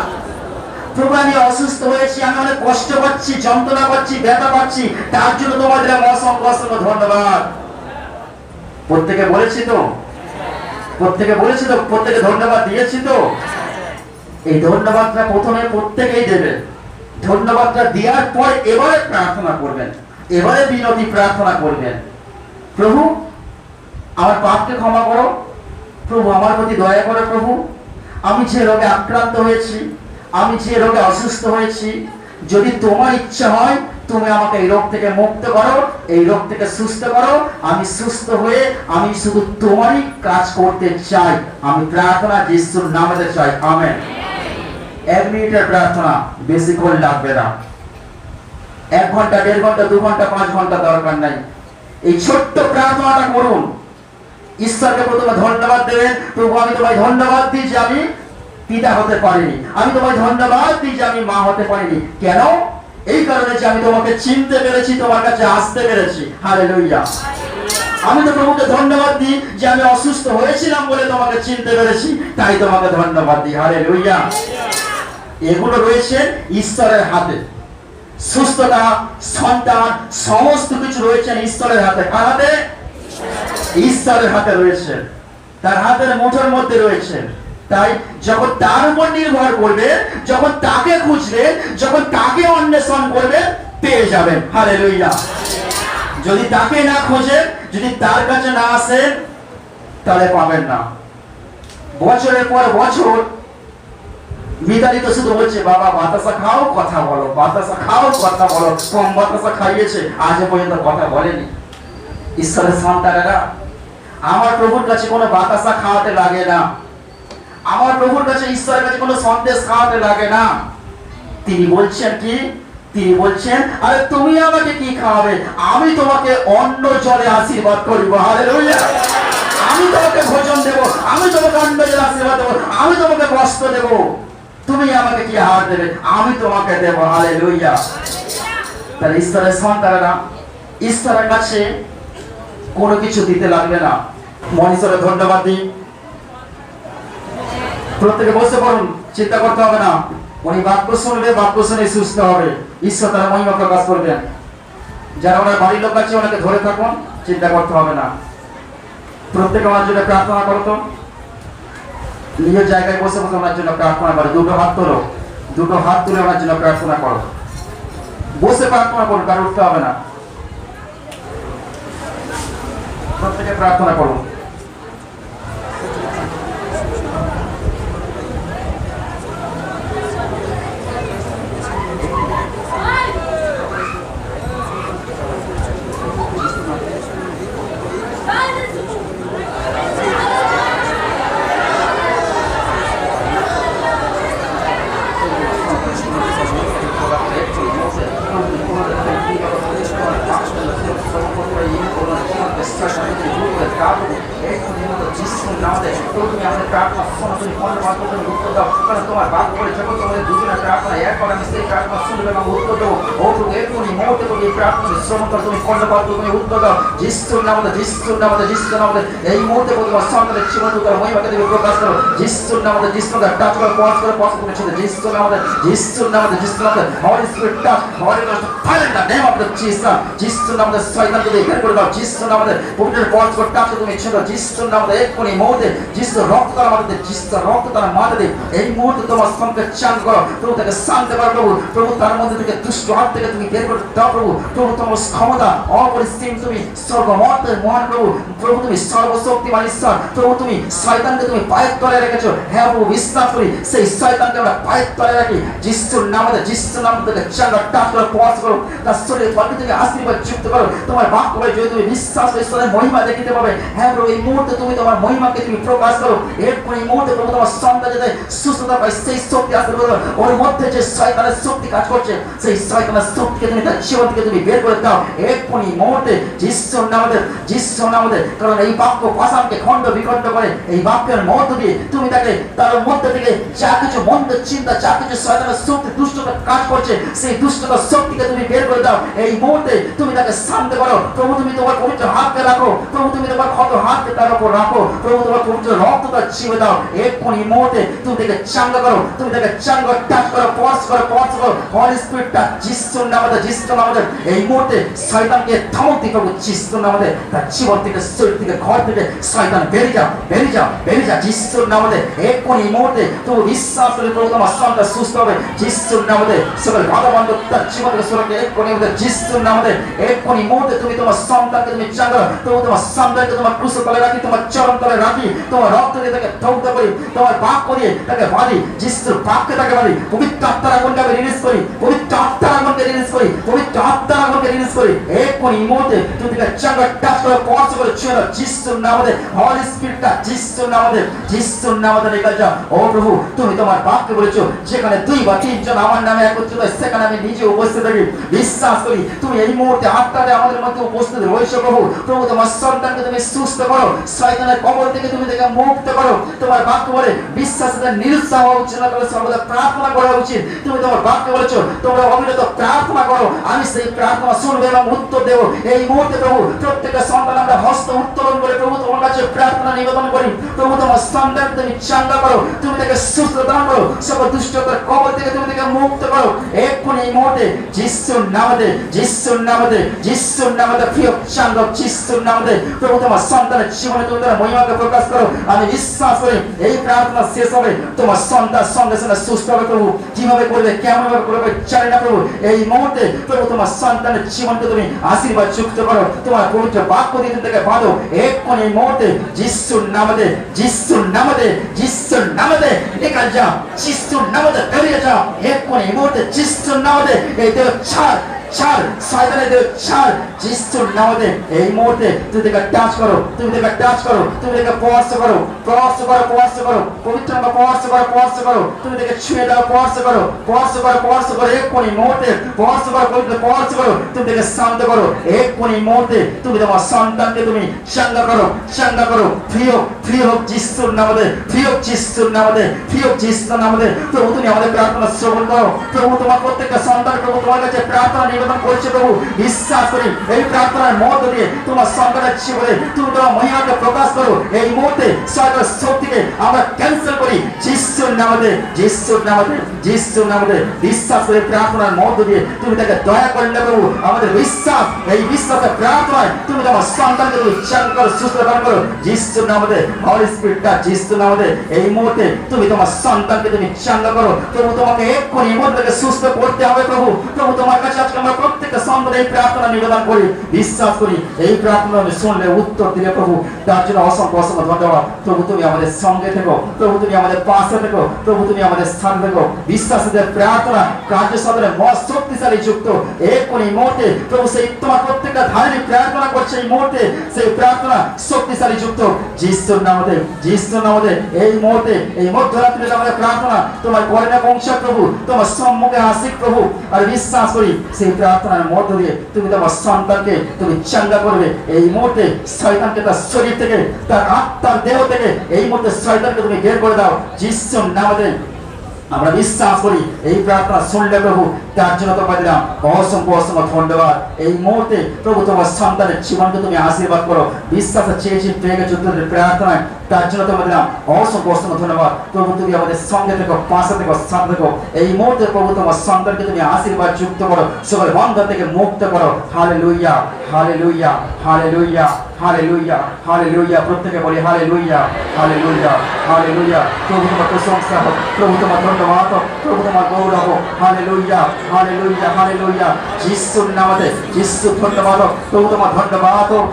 প্রভু আমি অসুস্থ হয়েছি, আমি অনেক কষ্ট পাচ্ছি, যন্ত্রণা পাচ্ছি, ব্যথা পাচ্ছি, তার জন্য তোমাদের অসংখ্য অসংখ্য ধন্যবাদ। প্রত্যেকে বলেছি তো? প্রত্যেকে বলেছি তো? প্রত্যেকে ধন্যবাদ দিয়েছি তো? এই ধন্যবাদটা প্রথমে প্রত্যেকেই দেবে। ধন্যবাদটা দেওয়ার পর এবারে প্রার্থনা করবেন, এবারে বিনতি প্রার্থনা করবেন, প্রভু আমার পাপকে ক্ষমা করো, প্রভু আমার প্রতি দয়া করো, প্রভু আমি যে রোগে আক্রান্ত হয়েছি, আমি যে রোগে অসুস্থ হয়েছি, যদি তোমার ইচ্ছা হয় তুমি আমাকে এই রোগ থেকে মুক্ত করো, এই রোগ থেকে সুস্থ করো। আমি সুস্থ হয়ে আমি শুধু তোমারই কাজ করতে চাই। আমি প্রার্থনা যিশুর নামে চাই, আমেন। 1 মিনিটের প্রার্থনা, বেশিক্ষণ লাগবে না। 1 ঘন্টা, 1.5 ঘন্টা, 2 ঘন্টা, 5 ঘন্টা দরকার নাই। এই ছোট্ট প্রার্থনাটা করুন। ঈশ্বরকে প্রথমে ধন্যবাদ দেবেন, প্রভু আমি তোমায় ধন্যবাদ দিই যে আমি পিতা হতে পারিনি, আমি তোমায় ধন্যবাদ দিই যে আমি মা হতে পারিনি। কেন? এই কারণে যে আমি তোমাকে চিনতে পেরেছি, তোমার কাছে আসতে পেরেছি। হালেলুয়া। আমি তো প্রভুকে ধন্যবাদ দিই যে আমি অসুস্থ হয়েছিলাম বলে তোমাকে চিনতে পেরেছি, তাই তোমাকে ধন্যবাদ দিই। হালেলুয়া। এগুলো রয়েছে ঈশ্বরের হাতে। সুস্থতা, সন্তান, সমস্ত কিছু রয়েছে ঈশ্বরের হাতে। কার হাতে? ঈশ্বরের হাতে রয়েছে, তার হাতের মুঠোর মধ্যে রয়েছে। তাই যখন তার উপর নির্ভর করবে, যখন তাকে খুঁজবে, যখন তাকে অন্বেষণ করবে, পেয়ে যাবেন। হালেলুয়া। যদি তাকে না খোঁজে, যদি তার কাছে না আসেন, তাহলে পাবেন না। বছরের পর বছর মিতালি তো শুধু বলছে বাবা বাতাসা খাও কথা বলো, বাতাসা খাও কথা বলো। কম বাতাসা খাইয়েছে, আজ পর্যন্ত কথা বলেনি। ঈশ্বরের সন্তানেরা, আমার প্রভুর কাছে কোনো বাতাসা খাওয়াতে লাগে না। আমার প্রভুর কাছে, ঈশ্বরের কাছে কোনো সন্দেশ খাওয়াতে লাগে না। তিনি বলছেন কি? তিনি বলছেন আরে তুমি আমাকে কি খাওয়াবে? আমি তোমাকে অন্ন জলে আশীর্বাদ করিব। হালেলুয়া। আমি তোমাকে ভোজন দেব, আমি তোমাকে অন্ন জলে আশীর্বাদ দেব, আমি তোমাকে বস্ত্র দেব। তুমি আমাকে কি আহার দেবে? আমি তোমাকে দেব। হালেলুয়া। তাহলে ঈশ্বরের সন্তানেরা, ঈশ্বরের কাছে কোনো কিছু দিতে লাগবে না। মনীশ্বরের ধন্যবাদ দিই। প্রত্যেকে বসে পড়ুন, চিন্তা করতে হবে না। উনি বাক্য শুনবে, বাক্য শুনে সুস্থ হবে। ঈশ্বর তার মহিমা প্রকাশ করবেন। যারা ওনার বাড়ির লোক আছে ওনাকে ধরে থাকুন, চিন্তা করতে হবে না। প্রত্যেকে ওনার জন্য প্রার্থনা করো তো। নিজের জায়গায় বসে বসে ওনার জন্য প্রার্থনা করো। দুটো হাত তোলো, দুটো হাত তুলে ওনার জন্য প্রার্থনা করো। বসে প্রার্থনা করুন, কারণ উঠতে হবে না। প্রত্যেকে প্রার্থনা করুন। তোমার বাদ করে যখন তোমাদের দুজনের প্রার্থনা একবার আমি সেই প্রার্থনা শুনবে এবং উত্তর দেবো। ও তুমি এখনই মুহূর্তে তুমি এই প্রার্থনা শ্রম করে তুমি কর্ণপাত তুমি উত্তর দাও। যিশুর নামে, যিশুর নামে, যিশুর নামে এই মুহূর্তে তোমার সন্তানের জীবন তোমার মহিমাকে তুমি প্রকাশ করো। যিশুর নামে, যিশুর নামে টাচ করে পজ করে পজ করে ছিল। যিশুর নামে, যিশুর নামে, যিশুর নামে holy spirit touch, holy ghost fire in the name of the Jesus. যিশুর নামে শয়তানকে তুমি বের করে দাও। যিশুর নামে পবিত্র পজ করে টাচ তুমি ছিল। যিশুর নামে এখনই মুহূর্তে যিশুর রক্ত তার মাথাতে, যিশুর রক্ত তার মাথাতে এই মুহূর্তে তোমার সঙ্গে চান করো। প্রভু তাকে শান্ত করো। প্রভু, প্রভু তার মধ্যে থেকে দুষ্ট হাত থেকে তুমি বের করে দাও। প্রভু, প্রভু তোমার ক্ষমতা অপরিসীম, তুমি সর্বমতের মহান। প্রভু, প্রভু তুমি সর্বশক্তিমান ঈশ্বর। প্রভু তুমি শয়তানকে তুমি পায়ের তলে রেখেছো। হ্যাঁ প্রভু, বিশ্বাস করি সেই শয়তানকে আমরা পায়ের তলে রাখি। যিশুর নামে, যিশুর নাম থেকে চাঙ্গা টাচ করো, পজ করো। তার শরীরে তোমাকে তুমি আশীর্বাদ যুক্ত করো। তোমার বাক্য বলে যদি তুমি বিশ্বাস করে ঈশ্বরের মহিমা দেখিতে পাবে। হ্যাঁ প্রভু, এই মুহূর্তে তুমি তোমার মহিমাকে তুমি প্রকাশ করো। এরপর এই মুহূর্তে প্রভু তোমার সন্তান যাতে সুস্থতা পায়, সেই শক্তি আসতে পারো। ওর মধ্যে যে শয়তানের শক্তি কাজ করছে, সেই শয়তানের শক্তিকে তুমি তার জীবন থেকে তুমি বের করে দাও এক্ষুনি মুহূর্তে যিশুর নামে, যিশুর নামে। কারণ এই বাক্য পাষাণকে খণ্ড বিখণ্ড করে। এই বাক্যের মধ্য দিয়ে তুমি তাকে তার মধ্যে থেকে যা কিছু মন্দ চিন্তা, যা কিছু শয়তানের শক্তি দুষ্টতা কাজ করছে, সেই দুষ্টতার শক্তিকে তুমি বের করে দাও এই মুহূর্তে। তুমি তাকে শান্ত করো। প্রভু তুমি তোমার পবিত্র হাতকে রাখো। প্রভু তুমি তোমার ক্ষত হাতকে তার উপর রাখো। প্রভু তোমার পবিত্র রক্ত তার ছিঁড়ে দাও এক্ষুনি মুহূর্তে। তুমি তাকে চাঙ্গা করো, তুমি তাকে চাঙ্গা টাচ করো, পজ করো, পজ করো। হলি স্পিরিট টাচ যিশুর নামে, যিশুর নামে এই মুহূর্তে শয়তানকে থামতে প্রভু যিশুর নামে। তার জীবন থেকে, শরীর থেকে, ঘর থেকে শয়তান বেরিয়ে যাও, বেরিয়ে যাও, বেরিয়ে যাও যিশুর নামে এক্ষুনি মুহূর্তে। তুমি বিশ্বাস করে প্রভু তোমার সন্তান সুস্থ হবে যিশুর নামে। সকল ভগবান তার জীবন থেকে সুরক্ষা এক্ষুনি মুহূর্তে যিশুর নামে। এক্ষুনি মুহূর্তে তুমি তোমার সন্তানকে তুমি চাঙ্গা, প্রভু তোমার সন্তানকে তোমার ক্রুশের তলে রাখি, তোমার চরণ তলে রাখি, তোমার রক্ত দিয়ে তাকে ধৌত করি, তোমার বাক্য দিয়ে তাকে বাঁধি, যিশুর বাক্যে তাকে বাঁধি। পবিত্র আত্মার আগুনকে আমি রিলিজ করি, পবিত্র আত্মার আগুনকে রিলিজ করি, পবিত্র আত্মার আগুনকে রিলিজ করি। এক্ষুনি এই মুহূর্তে তুমি তাকে চাঙ্গা টাচ করে স্পর্শ করে ছুঁয়ে দাও যিশুর নামে। হলি স্পিরিটটা যিশুর নামে, যিশুর নামে রেখে যাও। ও প্রভু, তুমি তোমার বাক্যে বলেছো যেখানে 2 বা 3 জন আমার নামে একত্রিত হয় সেখানে আমি নিজে উপস্থিত থাকি। বিশ্বাস করি তুমি এই মুহূর্তে আত্মাতে আমাদের মধ্যে উপস্থিত রয়েছো প্রভু। প্রভু তোমার সন্তানকে তুমি সুস্থ করো, শয়তানের কবল থেকে তুমি তাকে মুক্ত করো। তোমার বাক্য বলে বিশ্বাসে নিরুৎসাহ হওয়া উচিত না, করে সর্বদা প্রার্থনা করা উচিত। তুমি তোমার বাক্য বলেছো তোমরা অবিরত প্রার্থনা করো, আমি সেই প্রার্থনা শুনবো এবং উত্তর দেবো। এই মুহূর্তে প্রভু প্রত্যেকটা সন্তান আমরা হস্ত উত্তোলন করে প্রভু তোমার কাছে প্রার্থনা নিবেদন করি। প্রভু তোমার সন্তান তুমি চাঙ্গা করো, তুমি তাকে সুস্থ দান করো, সকল দুষ্টতার কবল থেকে তুমি তাকে মুক্ত করো। এক্ষুনি এই মুহূর্তে যিশুর নামে, যিশুর নামে, যিশুর নামে প্রিয় চাঙ্গা, যিশুর নামে প্রভু তোমার সন্তানের জীবনে তুমি তার মহিমাকে প্রকাশ করো। আমি বিশ্বাস করি এই প্রার্থনা শেষ হবে তোমার সন্তান সঙ্গে সঙ্গে সুস্থ হবে প্রভু। কিভাবে করবে, কেমন ভাবে করবে জানি না প্রভু। এই মুহূর্তে প্রভু তোমার সন্তানের জীবনকে তুমি আশীর্বাদ যুক্ত করো, তোমার পবিত্র বাক্য দিয়ে তুমি তাকে বাঁধো। এক্ষুনি এই মুহূর্তে যিশুর নামে, যিশুর নামে, যিশুর নামে নিকাল যাও, যিশুর নামে বেরিয়ে যাও। এক্ষুনি এই মুহূর্তে যিশুর নামে এই দেহ ছাড়, ছাড় শয়তানের দেহ ছাড় যিশুর নামে। এই মুহূর্তে তুমি তাকে টাচ করো, তুমি তাকে টাচ করো, তুমি তাকে স্পর্শ করো, স্পর্শ করো, স্পর্শ করো, পবিত্র নামে স্পর্শ করো, স্পর্শ করো, তুমি তাকে ছুঁয়ে দাও, স্পর্শ করো, স্পর্শ করো, স্পর্শ করো। এক্ষুনি মুহূর্তে স্পর্শ করো, পবিত্র স্পর্শ করো, তুমি তাকে শান্ত করো। এক্ষুনি মুহূর্তে তুমি তোমার সন্তানকে তুমি চাঙ্গা করো, চাঙ্গা করো। প্রিয় প্রিয় হোক যিশুর নামে, প্রিয় যিশুর নামে, প্রিয় যিশুর নামে। প্রভু তুমি আমাদের প্রার্থনা শ্রবণ করো। প্রভু তোমার প্রত্যেকটা সন্তান প্রভু তোমার কাছে প্রার্থনা নিবেদন করছে প্রভু। বিশ্বাস করি এই প্রার্থনার মধ্য দিয়ে তোমার সন্তানের জীবনে তুমি তোমার মহিমাকে প্রকাশ করো। এই মুহূর্তে শয়তানের শক্তিকে আমরা ক্যান্সেল করি যিশুর নামে, যিশুর নামে, যিশুর নামে। বিশ্বাস করে প্রার্থনার মধ্য দিয়ে তুমি তাকে দয়া করলে প্রভু। আমাদের বিশ্বাস, এই বিশ্বাসের প্রার্থনায় তুমি তোমার সন্তানকে তুমি চাঙ্গা করো, সুস্থ দান করো যিশুর নামে। হলি স্পিরিটটা যিশুর নামে এই মুহূর্তে তুমি তোমার সন্তানকে তুমি চাঙ্গা করো প্রভু। তোমাকে এক্ষুনি এই মুহূর্তে সুস্থ করতে হবে প্রভু। প্রভু তোমার কাছে আজকে আমরা প্রত্যেকটা সন্তান এই প্রার্থনা নিবেদন করি। বিশ্বাস করি এই প্রার্থনা আমি শুনলে উত্তর দিলে প্রভু, তার জন্য অসংখ্য অসংখ্য ধন্যবাদ প্রভু। তুমি আমাদের সঙ্গে থেকো প্রভু, তুমি আমাদের পাশে থেকো প্রভু, তুমি আমাদের স্থান থেকো। বিশ্বাসীদের প্রার্থনা কার্য সাধনে মহা শক্তিশালী যুক্ত। এক্ষুনি এই মুহূর্তে প্রভু সেই তোমার প্রত্যেকটা ধারণী প্রার্থনা করছে এই মুহূর্তে সেই প্রার্থনা শক্তিশালী যুক্ত যিশুর নামে, যিশুর নামে। এই মুহূর্তে এই মধ্যরাত্রিতে আমাদের প্রার্থনা তোমার করুণা পৌঁছা প্রভু, তোমার সম্মুখে আসিক প্রভু। আর বিশ্বাস করি সেই প্রার্থনার মধ্য দিয়ে তুমি তোমার সন্তানকে তুমি চাঙ্গা করবে। এই মুহূর্তে শয়তানকে তার শরীর থেকে, তার আত্মার দেহ থেকে এই মুহূর্তে শয়তানকে তুমি বের করে দাও যিশুর নামে। আমরা বিশ্বাস করি এই প্রার্থনা শুনলে প্রভু, তার জন্য তোমাকে দিলাম অসংখ্য অসংখ্য ধন্যবাদ। এই মুহূর্তে প্রভু তোমার সন্তানের জীবনকে তুমি আশীর্বাদ করো। বিশ্বাসে চেয়েছি পেয়ে গেছো তোদের প্রার্থনায়, তার জন্য তোমাকে দিলাম অসংখ্য অসংখ্য ধন্যবাদ প্রভু। তুমি আমাদের সঙ্গে থেকো, পাশে থেকো, সাথে থেকো। এই মুহূর্তে প্রভু তোমার সন্তানকে তুমি আশীর্বাদ যুক্ত করো, সকল বন্ধন থেকে মুক্ত করো। Hallelujah, hallelujah, hallelujah, hallelujah, hallelujah. প্রত্যেকে বলি হালেলুয়া, হালেলুয়া, হালেলুয়া। প্রভু তোমার প্রশংসা হোক, প্রভু তোমার ধন্যবাদ হোক, প্রভু তোমার গৌরব হোক। Hallelujah, hallelujah, hallelujah. যিশুর নামে, যিশুর ধন্যবাদ হোক, প্রভু তোমার ধন্যবাদ হোক,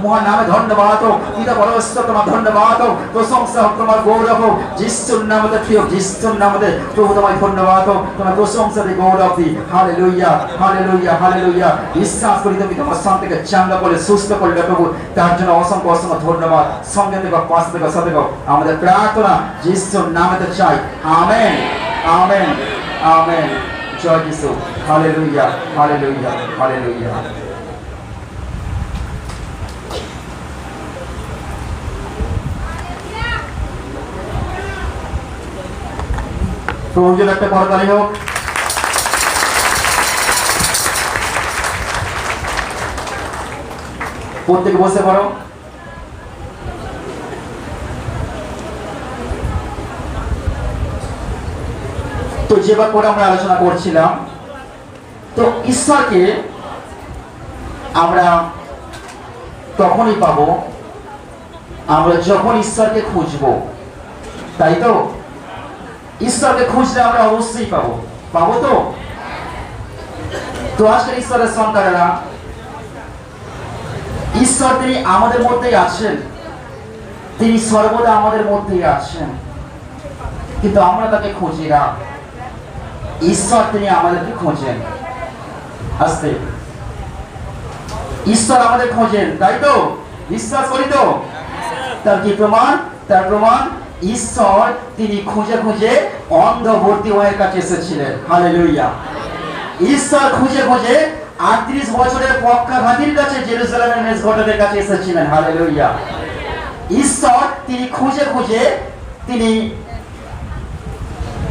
মহা নামে ধন্যবাদ হোক, পিতা পরমেশ্বর তোমার ধন্যবাদ হোক, প্রশংসা হোক, তোমার গৌরব হোক যিশুর নামে। প্রিয় যিশুর নামে প্রভু তোমার ধন্যবাদ হোক, তোমার প্রশংসা দিয়ে গৌরব দি। Hallelujah, hallelujah, hallelujah. বিশ্বাস করি তুমি তোমার সন্তানকে চাঙ্গা করে সুস্থ করলে প্রভু, তার জন্য অসংখ্য অসংখ্য ধন্যবাদ। সঙ্গে থেকে পাশে থেকে সাথে আমাদের প্রার্থনা যিশুর নামেতে চাই। Amen, amen, amen. জয় যিশু। Hallelujah, hallelujah, hallelujah. প্রভুর জন্য একটা করতালি হোক। প্রত্যেকে বসে পড়ো। তো যে ব্যাপারে আমরা আলোচনা করছিলাম, তো ঈশ্বরকে আমরা তখনই পাবো আমরা যখন ঈশ্বরকে খুঁজবো, তাই তো? ঈশ্বরকে খুঁজলে আমরা অবশ্যই পাবো, পাবো তো? তো আজকের ঈশ্বরের সন্তানেরা ঈশ্বর তিনি আমাদের মধ্যেই আছেন, তিনি সর্বদা আমাদের মধ্যেই আছেন, কিন্তু আমরা তাকে খুঁজি না। ঈশ্বর তিনি আমাদেরকে খোঁজেন। আস্তে, ঈশ্বর আমাদের খোঁজেন, তাই তো? বিশ্বাস করি তো? তার কি প্রমাণ? তার প্রমাণ ঈশ্বর তিনি খুঁজে খুঁজে অন্ধ বর্তিমায়ের কাছে এসেছিলেন। হালেলুয়া। ঈশ্বর খুঁজে খুঁজে 38 বছরের পক্ষাঘাতীর কাছে জেরুজালেমের মেজবাটের কাছে এসেছিলেন। হালেলুয়া। ঈশ্বর তিনি খুঁজে খুঁজে তিনি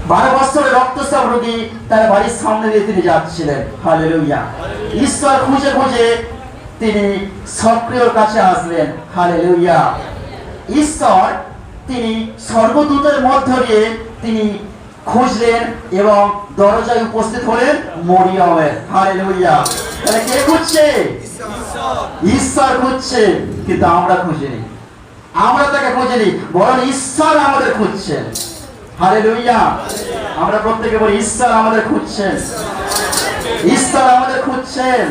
12 বছরের রক্তস্রাব রোগী তার বাড়ির সামনে দিয়ে তিনি যাচ্ছিলেন। হালেলুয়া। ঈশ্বর খুঁজে খুঁজে তিনি সক্রিয়র কাছে আসলেন। হালেলুয়া। ঈশ্বর তিনি স্বর্গদূতের মধ্য দিয়ে তিনি খুঁজলেন এবং দরজায় উপস্থিত হলেন মরিয়মের। হালেলুয়া। তাহলে কে খুঁজছে? ঈশ্বর খুঁজছে, কিন্তু আমরা খুঁজিনি, আমরা তাকে খুঁজিনি, বরং ঈশ্বর আমাদের খুঁজছেন। হালেলুয়া। আমরা প্রত্যেকে বলি ঈশ্বর আমাদের খুঁজছেন, ঈশ্বর আমাদের খুঁজছেন,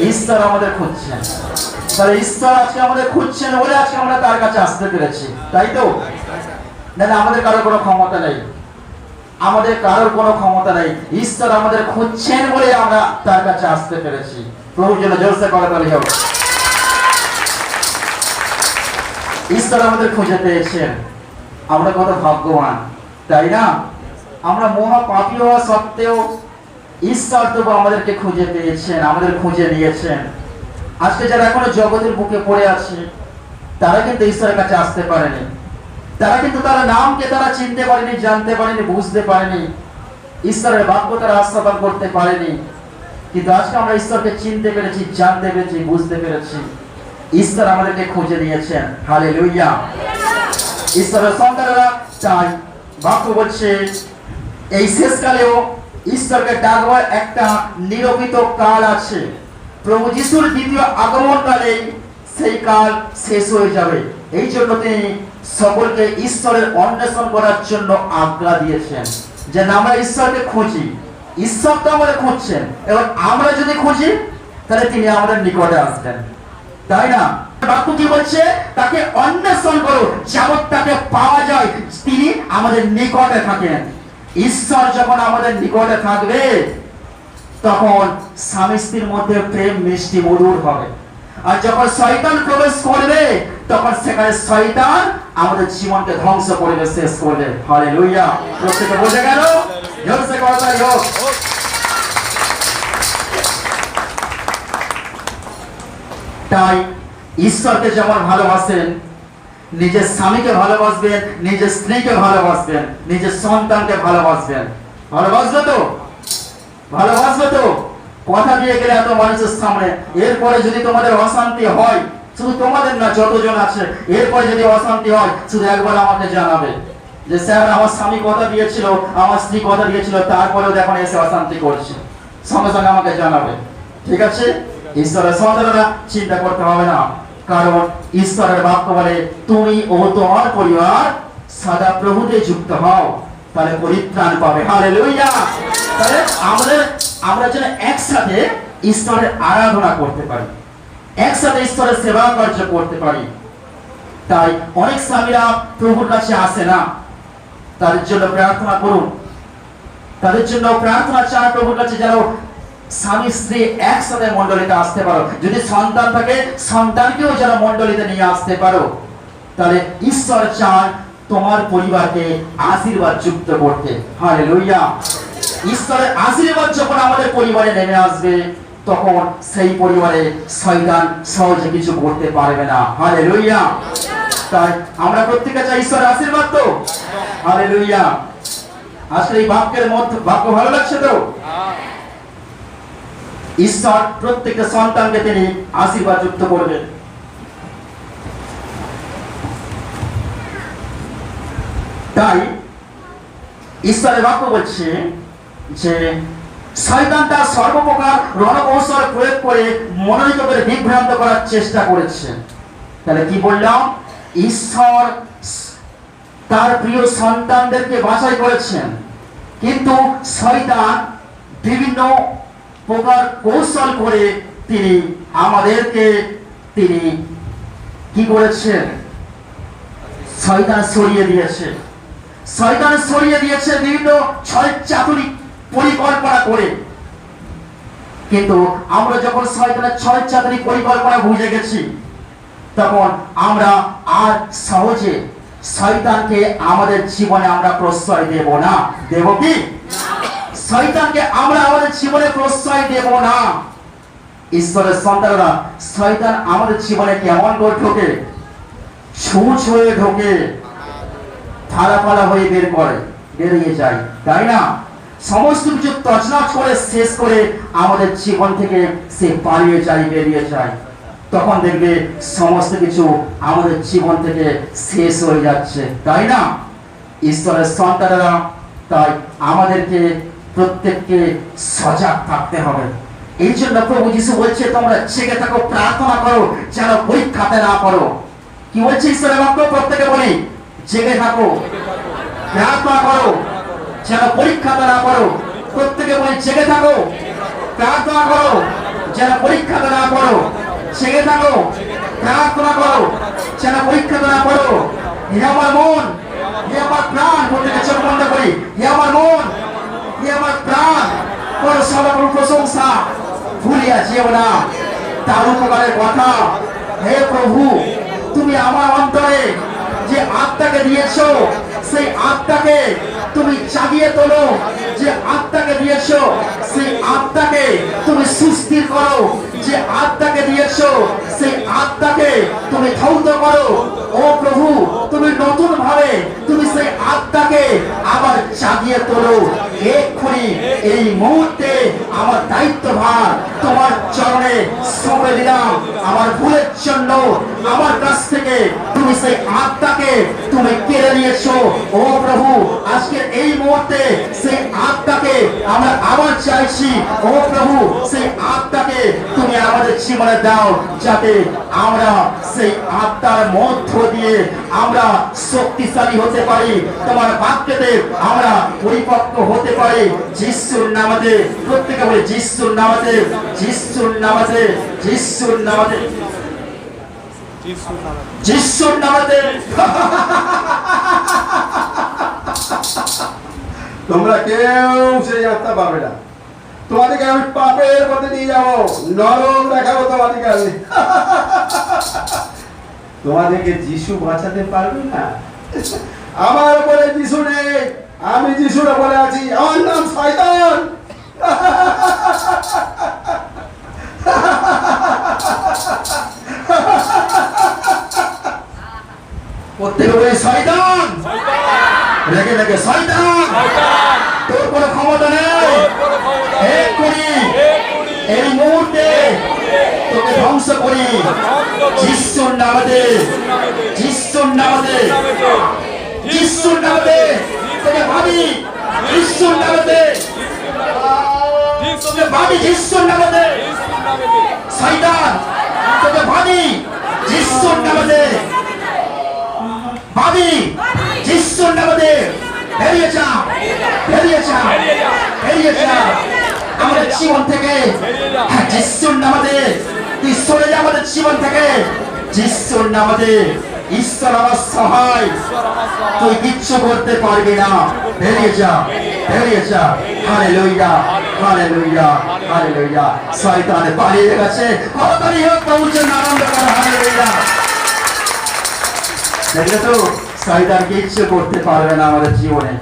ঈশ্বর আমাদের খুঁজছেন। তাহলে ঈশ্বর আজকে আমাদের খুঁজছেন বলে আজকে আমরা তার কাছে আসতে পেরেছি, তাই তো? না, আমাদের কারোর কোনো ক্ষমতা নেই, আমাদের কারোর কোনো ক্ষমতা নেই। ঈশ্বর আমাদের খুঁজছেন বলে আমরা তার কাছে আসতে পেরেছি। প্রভুর জন্য জোরসে করতালি হোক। ঈশ্বর আমাদের খুঁজে পেয়েছেন, আমরা কত ভাগ্যবান, তাই না? আমরা মহা পাপী হওয়া সত্ত্বেও ঈশ্বর তবু আমাদেরকে খুঁজে পেয়েছেন, আমাদের খুঁজে নিয়েছেন। আজকে যারা এখনো জগতের বুকে পড়ে আছে তারা কিন্তু ঈশ্বরের কাছে আসতে পারেনি, তারা কিন্তু তার নামকে তারা চিনতে পারেনি, জানতে পারেনি, বুঝতে পারেনি, ঈশ্বরের বাক্য তারা আস্বাদন করতে পারেনি। কিন্তু আজকে আমরা ঈশ্বরকে চিনতে পেরেছি, জানতে পেরেছি, বুঝতে পেরেছি। ঈশ্বর আমাদেরকে খুঁজে নিয়েছেন। হালেলুয়া। ঈশ্বরের সন্তানেরা চাই, বাক্য বলছে এই শেষকালেও ঈশ্বরকে ডাকবার একটা নিরূপিত কাল আছে। প্রভু যিশুর দ্বিতীয় আগমন কালে সেই কাল শেষ হয়ে যাবে। এই জন্য তিনি সকলকে ঈশ্বরের অন্বেষণ করার জন্য আজ্ঞা দিয়েছেন, যে আমরা ঈশ্বরকে খুঁজি। ঈশ্বর তো আমাদের খুঁজছেন, এবং আমরা যদি খুঁজি তাহলে তিনি আমাদের নিকটে আসবেন, তাই না? বাক্য কি বলছে? তাকে অন্বেষণ করো যাবৎ তাকে পাওয়া যায়, তিনি আমাদের নিকটে থাকেন। ঈশ্বর যখন আমাদের নিকটে থাকবে তখন স্বামী স্ত্রীর মধ্যে প্রেম মিষ্টি মধুর হবে। আর যখন শয়তান প্রবেশ করবে তখন সেখানে শয়তান আমাদের জীবনকে ধ্বংস করবে, শেষ করবে। হালেলুয়া। প্রত্যেকে বুঝে গেল? জোরসে করতালি হোক। তাই ঈশ্বরকে যেমন ভালোবাসেন, নিজের স্বামীকে ভালোবাসবেন, নিজের স্ত্রীকে ভালোবাসবেন, নিজের সন্তানকে ভালোবাসবেন। ভালোবাসবে তো? ভালোবাসবে তো? কথা দিয়ে গেলে এত মানুষের সামনে, এরপরে যদি তোমাদের অশান্তি হয়, শুধু তোমাদের না, যতজন আছে, এরপরে যদি অশান্তি হয় শুধু একবার আমাকে জানাবে যে স্যার আমার স্বামী কথা দিয়েছিল, আমার স্ত্রী কথা দিয়েছিল, তারপরেও দেখুন এসে অশান্তি করছে, সঙ্গে সঙ্গে আমাকে জানাবে। ঠিক আছে? ঈশ্বরের সন্তানেরা চিন্তা করতে হবে না, কারণ ঈশ্বরের বাক্য বলে তুমি ও তোমার পরিবার সদা প্রভুতে যুক্ত হও, তাহলে পরিত্রাণ পাবে। হালেলুয়া। তাহলে আমরা যেন একসাথে ঈশ্বরের আরাধনা করতে পারি, একসাথে ঈশ্বরের সেবা কার্য করতে পারি। তাই অনেক স্বামীরা প্রভুর কাছে আসে না, তাদের জন্য প্রার্থনা করুন, তাদের জন্য প্রার্থনা চান প্রভুর কাছে যেন স্বামী স্ত্রী একসাথে মণ্ডলীতে আসতে পারো। যদি সন্তান থাকে সন্তানকেও যেন মণ্ডলীতে নিয়ে আসতে পারো। তাহলে ঈশ্বর চান তোমার পরিবারকে আশীর্বাদ যুক্ত করতে। হালেলুয়া। ঈশ্বরের আশীর্বাদ যখন আমাদের পরিবারে নেমে আসবে তখন সেই পরিবারে শয়তান সহজে কিছু করতে পারবে না। হালেলুয়া। তাই আমরা প্রত্যেকে চাই ঈশ্বরের আশীর্বাদ তো? হালেলুয়া। আজকে এই বাক্যের মধ্যে বাক্য ভালো লাগছে তো? ঈশ্বর প্রত্যেকটা সন্তানকে তিনি আশীর্বাদ যুক্ত করবেন। তাই ঈশ্বরের বাক্য বলছে যে শয়তান তার সর্বপ্রকার রণকৌশল প্রয়োগ করে মনোনীতদের বিভ্রান্ত করার চেষ্টা করেছে। তাহলে কি বললাম? ঈশ্বর তার প্রিয় সন্তানদেরকে বাছাই করেছেন, কিন্তু শয়তান বিভিন্ন প্রকার কৌশল করে তিনি আমাদেরকে তিনি কি করেছেন? শয়তান সরিয়ে দিয়েছে। শয়তান সরিয়ে দিয়েছে বিভিন্ন ছয় চাতুরি পরিকল্পনা করে। কিন্তু আমরা যখন শয়তানের ছয় চাতুরি পরিকল্পনা বুঝে গেছি, তখন আমরা আর সহজে শয়তানকে আমাদের জীবনে আমরা প্রশ্রয় দেব না। দেব কি? শয়তানকে আমরা আমাদের জীবনে প্রশ্রয় দেব না। ঈশ্বরের সন্তানরা, শয়তান আমাদের জীবনে কেমন করে ঢোকে? ছুঁচ হয়ে ঢোকে, ফালা ফালা হয়ে বের করে, বেরিয়ে যায়, তাই না? সমস্ত কিছু তছনছ করে শেষ করে আমাদের জীবন থেকে সে পালিয়ে যায়, বেরিয়ে যায়। তখন দেখবে সমস্ত কিছু আমাদের জীবন থেকে শেষ হয়ে যাচ্ছে, তাই না? ঈশ্বরের সন্তানেরা, তাই আমাদেরকে প্রত্যেককে সজাগ থাকতে হবে। এই জন্য প্রভু যিশু বলছে, তোমরা জেগে থাকো, প্রার্থনা করো, যেন পরীক্ষাতে না পড়ো। কি বলছে ঈশ্বরের বাক্য? প্রত্যেকে বলি, জেগে থাকো, প্রার্থনা করো, যেন পরীক্ষাতে না পড়ো। প্রত্যেকে বলি, জেগে থাকো, প্রার্থনা করো, যেন পরীক্ষাতে না পড়ো। জেগে থাকো, প্রার্থনা করো, যেন পরীক্ষাতে না পড়ো। হে আমার মন, হে আমার প্রাণ, প্রত্যেকে চোখ বন্ধ করি। হে আমার মন, হে আমার প্রাণ, করো সর্বপ্রভু প্রশংসা, ভুলিয়া যেও না তার উপকারের কথা। হে প্রভু, তুমি আমার অন্তরে যে আত্মাকে দিয়েছো, সেই আত্মাকে তুমি জাগিয়ে তোলো। যে আত্মাকে দিয়েছো, সেই আত্মাকে তুমি সুস্থির করো। যে আত্মাকে দিয়েছো, সেই আত্মাকে তুমি ধৌত করো। ও প্রভু, তুমি নতুন ভাবে তুমি সেই আত্মাকে আবার জাগিয়ে তোলো। এক্ষুনি এই মুহূর্তে আমার দায়িত্বভার তোমার চরণে সঁপে দিলাম। আমার ভুলের জন্য আমার কাছ থেকে তুমি সেই আত্মাকে তুমি কেড়ে নিয়েছো। ও প্রভু, আজকে এই মুহূর্তে সেই আত্মাকে আমরা আবার চাইছি। ও প্রভু, সেই আত্মাকে তুমি আমাদের জীবনে দাও, যাতে আমরা সেই আত্মার মধ্য দিয়ে আমরা শক্তিশালী হতে পারি, তোমার বাক্যতে আমরা পরিপক্ক হতে পারি। যিশুর নামে, প্রত্যেকে বলে, যিশুর নামে, যিশুর নামে, যিশুর নামে, যিশুর নামে। তোমরা কেউ সেই আত্মা পাবে না। তোমাদেরকে আমি পাপের পথে নিয়ে যাবো, নরক দেখাবো তোমাদেরকে আমি। তোমাদেরকে যিশু বাঁচাতে পারবে না। আমার উপরে যিশু নেই, আমি যিশুর উপরে আছি। আমার নাম শয়তান। প্রত্যেকে বলে, শয়তান, রেগে রেগে শয়তান, তোর কোনো ক্ষমতা নেই। এক্ষুনি এই মুহূর্তে তোকে ধ্বংস করি যিশুর নামে, যিশুর নামে, যিশুর নামে। তোকে ভাবি যিশুর নামে, তোকে ভাবি যিশুর নামে। শয়তান, তোকে ভাবি যিশুর নামে, ভাবি যিশুর নামে। বেরিয়ে যা, বেরিয়ে যা, বেরিয়ে যা আমাদের জীবন থেকে। যিশুর নামে তুই সরে যা আমাদের জীবন থেকে। যিশুর নামে। ঈশ্বর আমার সহায়, তুই কিচ্ছু করতে পারবি না। বেরিয়ে যা, বেরিয়ে যা। Hallelujah, hallelujah, hallelujah. শয়তান পালিয়ে গেছে। কতদিন হোক প্রভুর জন্য আনন্দ করা। হালেলুয়া। দেখলে তো, শয়তান কিচ্ছু করতে পারবে না আমাদের জীবনে।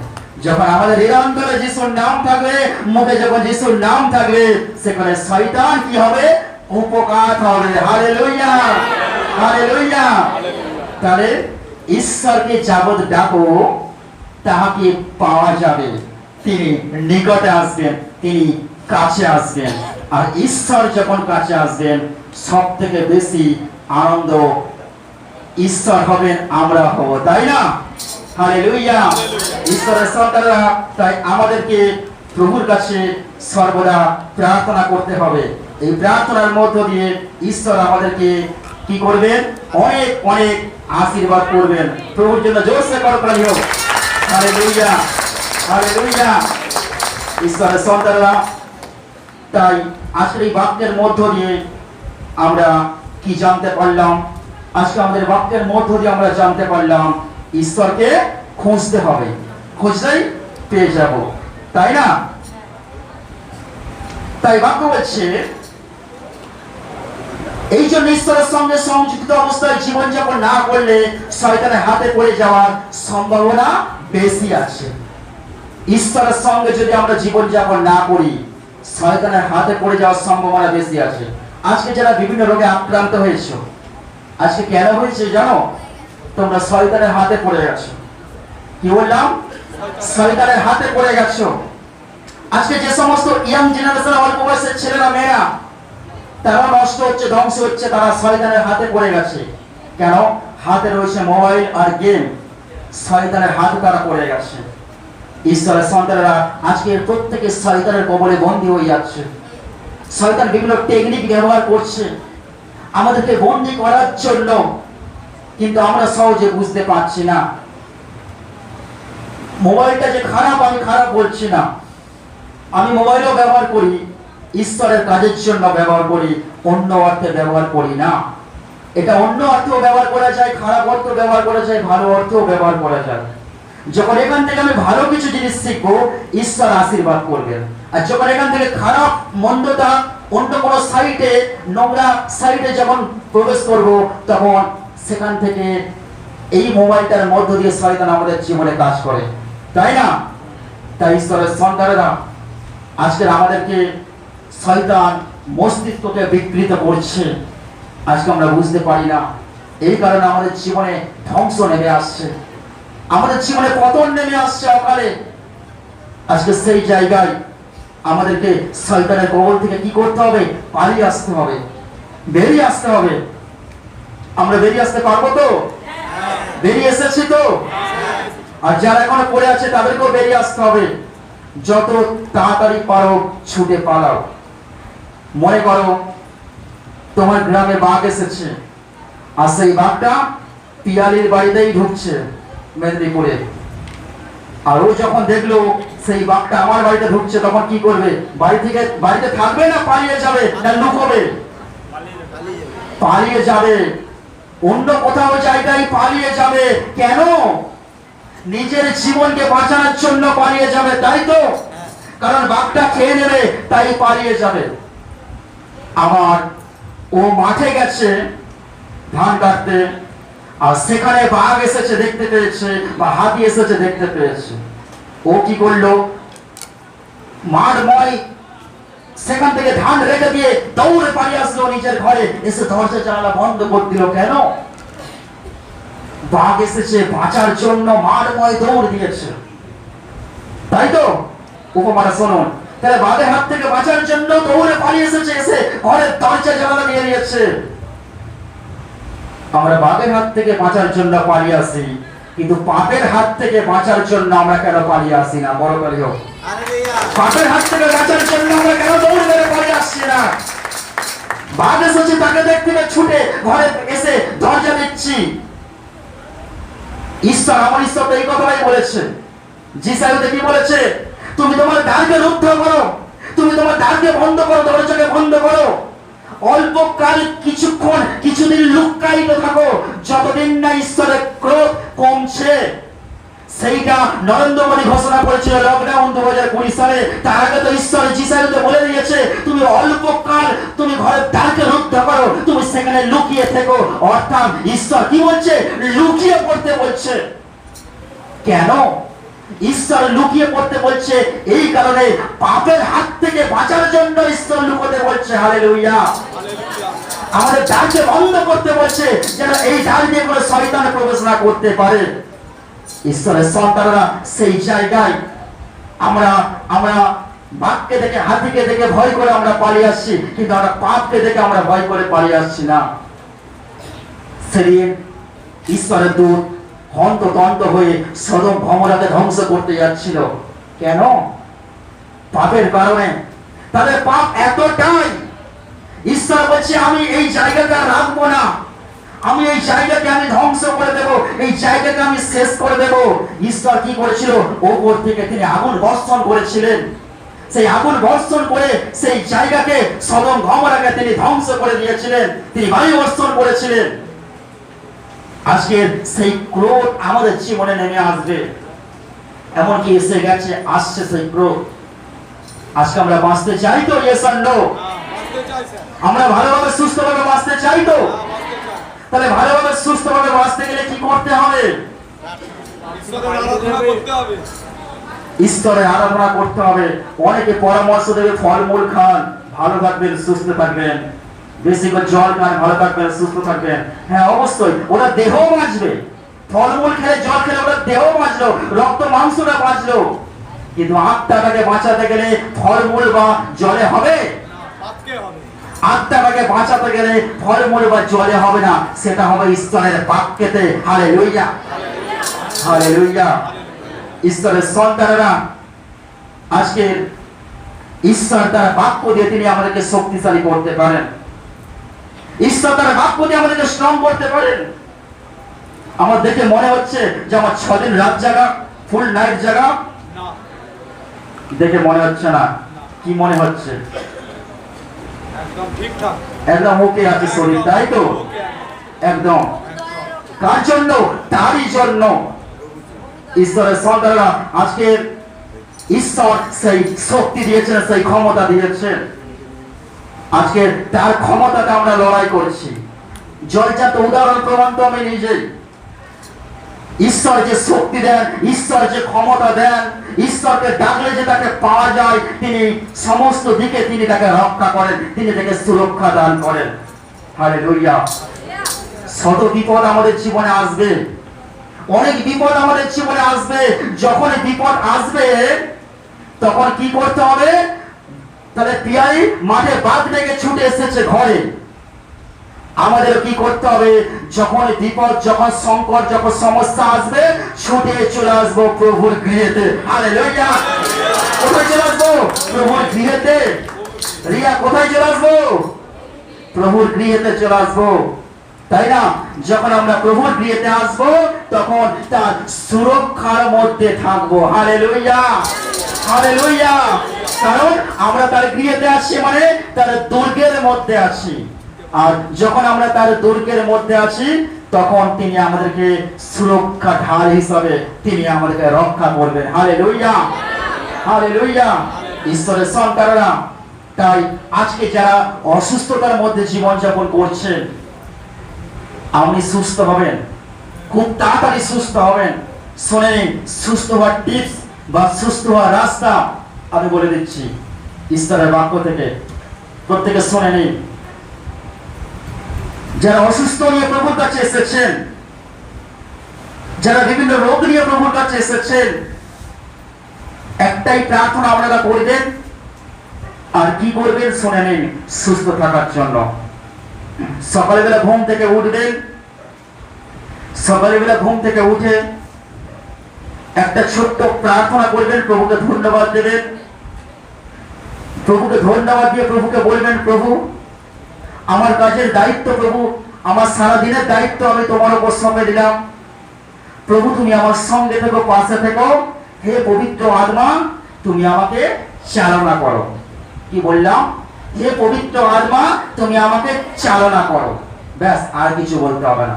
যখন আমাদের হৃদয়ে যিশুর নাম থাকবে, মুখে যখন যিশুর নাম থাকবে, সেখানে শয়তান কি হবে? উপকার হবে। Hallelujah, hallelujah. তাহলে ঈশ্বরকে যাবৎ ডাকো, তাহাকে পাওয়া যাবে। তিনি নিকটে আসবেন, তিনি কাছে আসবেন। আর ঈশ্বর যখন কাছে আসবেন, সব থেকে বেশি আনন্দ ঈশ্বর হবেন, আমরা হব, তাই না? হালেলুয়া। ঈশ্বরের সন্তানরা, তাই আমাদেরকে প্রভুর কাছে সর্বদা প্রার্থনা করতে হবে। এই প্রার্থনার মধ্য দিয়ে ঈশ্বর আমাদেরকে কি করবেন? অনেক অনেক আশীর্বাদ করবেন। প্রভুর জন্য জোরসে করতালি হোক। Hallelujah, hallelujah. ঈশ্বরের সন্তানরা, তাই আজকের এই বাক্যের মধ্য দিয়ে আমরা কি জানতে পারলাম? আজকে আমাদের বাক্যের মধ্য দিয়ে আমরা জানতে পারলাম ঈশ্বরকে খুঁজতে হবে, খুঁজলেই পেয়ে যাব, তাই না? তাই বাক্য বলছে এই জন্য ঈশ্বরের সঙ্গে সংযুক্ত অবস্থায় জীবনযাপন না করলে শয়তানের হাতে পড়ে যাওয়ার সম্ভাবনা বেশি আছে। ঈশ্বরের সঙ্গে যদি আমরা জীবনযাপন না করি, শয়তানের হাতে পড়ে যাওয়ার সম্ভাবনা বেশি আছে। আজকে যারা বিভিন্ন রোগে আক্রান্ত হয়েছে, আজকে কেন হয়েছে জানো? তোমরা শয়তানের হাতে পড়ে গেছো। কি বললাম? শয়তানের হাতে পড়ে গেছো। আজকে যে সমস্ত ইয়াং জেনারেশন, অল্প বয়সের ছেলেরা মেয়েরা, তারা নষ্ট হচ্ছে, ধ্বংস হচ্ছে, তারা শয়তানের হাতে পড়ে গেছে। কেন? হাতে রয়েছে মোবাইল আর গেম, শয়তানের হাতে তারা পড়ে গেছে। ঈশ্বরের সন্তানেরা আজকে প্রত্যেকে শয়তানের কবলে বন্দী হয়ে যাচ্ছে। শয়তান বিভিন্ন টেকনিক ব্যবহার করছে আমাদেরকে বন্দী করার জন্য, কিন্তু আমরা সহজে বুঝতে পারছি না। মোবাইলটা যে খারাপ, আমি খারাপ বলছি না। আমি মোবাইলও ব্যবহার করি, ঈশ্বরের কাজের জন্য ব্যবহার করি, অন্য অর্থে ব্যবহার করি না। এটা অন্য অর্থেও ব্যবহার করা যায়, খারাপ অর্থ ব্যবহার করা যায়, ভালো অর্থেও ব্যবহার করা যায়। যখন এখান থেকে আমি ভালো কিছু জিনিস শিখবো, ঈশ্বর আশীর্বাদ করবেন। আর যখন এখান থেকে খারাপ, মন্দতা, অন্য কোনো সাইটে, নোংরা সাইটে যখন প্রবেশ করব, তখন সেখান থেকে এই মোবাইলটার মধ্য দিয়ে শয়তান আমাদের জীবনে কাজ করে, তাই না? তাই ঈশ্বরের সন্তানেরা আজকের আমাদেরকে শয়তান মস্তিষ্ককে বিকৃত করছে, আজকে আমরা বুঝতে পারি না। এই কারণে আমাদের জীবনে ধ্বংস নেমে আসছে, আমাদের জীবনে পতন নেমে আসছে অকালে। আজকে সেই জায়গায় আমাদেরকে শয়তানের কবল থেকে কি করতে হবে? পালিয়ে আসতে হবে, বেরিয়ে আসতে হবে। আমরা বেরিয়ে আসতে পারবো তো? বেরিয়ে এসেছি তো? আর যারা এখনো পড়ে আছে তাদেরকেও বেরিয়ে আসতে হবে। যত তাড়াতাড়ি পারো ছুটে পালাও। মনে করো তোমার গ্রামে বাঘ এসেছে, আর সেই বাঘটা পিয়ালির বাড়িতেই ঢুকছে মেদিনীপুরে। আর ও যখন দেখলো সেই বাঘটা আমার বাড়িতে ঢুকছে, তখন কি করবে? বাড়িতে থাকবে না পালিয়ে যাবে? না লুকোবে? পালিয়ে যাবে, অন্য কোথাও জায়গায় পালিয়ে যাবে। কেন? নিজের জীবনকে বাঁচানোর জন্য পালিয়ে যাবে, তাই তো? কারণ বাঘটা খেয়ে নেবে, তাই পালিয়ে যাবে। আমার ও মাঠে গেছে ধান কাটতে, আর সেখানে বাঘ এসেছে দেখতে পেয়েছে, বা হাতি এসেছে দেখতে পেয়েছে। ও কি করলো? মাঠময় সেখান থেকে ধান রেখে দিয়ে দৌড়ে পালিয়ে আসলো নিজের ঘরে, এসে দরজা জানালা বন্ধ করে দিল। কেন? বাঘ এসেছে বাঁচার জন্য, মাঠময় দৌড় দিয়েছে, তাই তো? উপমাটা শুনুন। তাহলে বাঘের হাত থেকে বাঁচার জন্য দৌড়ে পালিয়ে এসেছে, এসে ঘরের দরজা জানালা দিয়ে দিয়েছে। আমরা বাঘের হাত থেকে বাঁচার জন্য পালিয়ে আসি, কিন্তু পাপের হাত থেকে বাঁচার জন্য আমরা কেন পালিয়ে আসি না? বড় করে হোক। পাপের হাত থেকে বাঁচার জন্য আমরা কেন দৌড়ে ধরে পালিয়ে আসছি না? বাঘ এসেছে, তাকে দেখতে ছুটে ঘরে এসে দরজা দিচ্ছি। ঈশ্বর, আমার ঈশ্বর তো এই কথাটাই বলেছে। যিশাইতে কি বলেছে? তুমি তোমার দ্বারকে রুদ্ধ করো, তুমি তোমার দ্বারকে বন্ধ করো, দরজাকে বন্ধ করো। অল্প কাল, কিছুক্ষণ, কিছুদিন লুকায়িত থাকো, যতদিন না ঈশ্বরের ক্রোধ কমছে। সেইটা নরেন্দ্র মোদী ঘোষণা করেছিল লকডাউন 2020 সালে। তার আগে তো ঈশ্বর যিশাইতে বলে দিয়েছে, তুমি অল্প কাল তুমি ঘরের দ্বারকে রুদ্ধ করো, তুমি সেখানে লুকিয়ে থেকো। অর্থাৎ ঈশ্বর কি বলছে? লুকিয়ে পড়তে বলছে। কেন ঈশ্বর লুকিয়ে পড়তে বলছে? এই কারণে পাপের হাত থেকে বাঁচার জন্য ঈশ্বর লুকোতে বলছে। হালেলুয়া। আমাদের দ্বারকে বন্ধ করতে বলছে, যেন এই দ্বার দিয়ে কোনো শয়তান প্রবেশ না করতে পারে। ঈশ্বরের সন্তানরা সেই জায়গায় আমরা বাঘকে দেখে, হাতিকে দেখে ভয় করে আমরা পালিয়ে আসছি, কিন্তু আমরা পাপকে দেখে আমরা ভয় করে পালিয়ে আসছি না। সেদিন ঈশ্বরের দূত হন্তদন্ত হয়ে সদম গমোরাকে ধ্বংস করতে যাচ্ছিল। কেন? পাপের কারণে। তাদের পাপ এতটাই, ঈশ্বর বলছে আমি এই জায়গাটা রাখবো না, আমি এই জায়গাকে আমি ধ্বংস করে দেব, এই জায়গাকে আমি শেষ করে দেব। ঈশ্বর কি করেছিল? ওপর থেকে তিনি আগুন বর্ষণ করেছিলেন। সেই আগুন বর্ষণ করে সেই জায়গাকে সদম গমরাকে তিনি ধ্বংস করে দিয়েছিলেন, তিনি বায়ু বর্ষণ করেছিলেন। আজকে সেই ক্রোধ আমাদের জীবনে নেমে আসবে, এমনকি এসে গেছে, আসছে সেই ক্রোধ। আজকে আমরা বাঁচতে চাই তো? Yes or no? আমরা ভালোভাবে সুস্থভাবে বাঁচতে চাই তো? তাহলে ভালোভাবে সুস্থভাবে বাঁচতে গেলে কি করতে হবে? ঈশ্বরের আরাধনা করতে হবে। অনেকে পরামর্শ দেবে ফলমূল খান, ভালো থাকবেন, সুস্থ থাকবেন, বেশি করে জল খান, ভালো থাকবেন, সুস্থ থাকবেন। হ্যাঁ, অবশ্যই ওরা দেহ বাঁচবে, ফলমূল খেলে, জল খেলে ওরা দেহ বাঁচলো, রক্ত মাংসটা বাঁচলো, কিন্তু আত্মাটাকে বাঁচাতে গেলে ফলমূল বা জলে হবে? আত্মাটাকে বাঁচাতে গেলে ফলমূল বা জলে হবে না, সেটা হবে ঈশ্বরের বাক্যেতে। Hallelujah, hallelujah. ঈশ্বরের সন্তানেরা, আজকে ঈশ্বর তার বাক্য দিয়ে তিনি আমাদেরকে শক্তিশালী করতে পারেন। ঈশ্বর তার বাক্য দিয়ে আমাদেরকে স্ট্রং করতে পারেন। আমার দেখে মনে হচ্ছে যে আমার 6 দিন রাত জাগা, ফুল নাইট জাগা, দেখে মনে হচ্ছে না। কি মনে হচ্ছে? একদম ঠিকঠাক, একদম ওকে আছে শরীর, তাই তো? একদম। কার জন্য? তারই জন্য। ঈশ্বরের সন্তানরা, আজকে ঈশ্বর সেই শক্তি দিয়েছেন, সেই ক্ষমতা দিয়েছেন। আজকে তার ক্ষমতাটা আমরা লড়াই করছি। জয়জাত উদাহরণ প্রমাণ তো আমি নিজেই। ঈশ্বর যে শক্তি দেন, ঈশ্বর যে ক্ষমতা দেন, ঈশ্বরকে ডাকলে যে তাকে পাওয়া যায়, তিনি সমস্ত দিকে তিনি তাকে রক্ষা করেন, তিনি তাকে সুরক্ষা দান করেন। হালেলুয়া। শত বিপদ আমাদের জীবনে আসবে, অনেক বিপদ আমাদের জীবনে আসবে। যখন বিপদ আসবে তখন কি করতে হবে? তাহলে পিয়াই মাঠে বাদ রেখে ছুটে এসেছে ঘরে। আমাদের কি করতে হবে? যখন বিপদ, যখন সংকট, যখন সমস্যা আসবে, ছুটে চলে আসবো প্রভুর গৃহেতে। হালেলুয়া। কোথায় চলে আসবো? প্রভুর গৃহেতে। রিয়া, কোথায় চলে আসবো? প্রভুর গৃহেতে চলে আসবো, তাই না? যখন আমরা প্রভুর গৃহেতে আসবো, তখন তার সুরক্ষার মধ্যে থাকবো। Hallelujah, hallelujah. কারণ আমরা তার গৃহেতে আসছি, মানে তার দুর্গের মধ্যে আছি। আর যখন আমরা তার দুর্গের মধ্যে আছি, তখন তিনি আমাদেরকে সুরক্ষা ঢাল হিসাবে তিনি আমাদেরকে রক্ষা করবেন। Hallelujah, hallelujah. ঈশ্বরের সন্তানেরা, তাই আজকে যারা অসুস্থতার মধ্যে জীবনযাপন করছেন, আপনি সুস্থ হবেন, খুব তাড়াতাড়ি সুস্থ হবেন। শুনে নিন, সুস্থ হওয়ার টিপস বা সুস্থ হওয়ার রাস্তা আমি বলে দিচ্ছি ঈশ্বরের বাক্য থেকে। প্রত্যেকে শুনে নিন। যারা অসুস্থ নিয়ে প্রভুর কাছে এসেছেন, যারা বিভিন্ন রোগ নিয়ে প্রভুর কাছে এসেছেন, একটাই প্রার্থনা আপনারা করবেন। আর কি করবেন শুনে নিন, সুস্থ থাকার জন্য। সকালবেলা ঘুম থেকে উঠবেন, সকালবেলা ঘুম থেকে উঠে একটা ছোট্ট প্রার্থনা করবেন, প্রভুকে ধন্যবাদ দেবেন। প্রভুকে ধন্যবাদ দিয়ে প্রভুকে বলবেন, প্রভু আমার কাজের দায়িত্ব, প্রভু আমার সারাদিনের দায়িত্ব আমি তোমার উপর সঁপে দিলাম। প্রভু তুমি আমার সঙ্গে থেকো, পাশে থেকো। হে পবিত্র আত্মা, তুমি আমাকে চালনা করো। কি বললাম? হে পবিত্র আত্মা, তুমি আমাকে চালনা করো। ব্যাস, আর কিছু বলতে হবে না।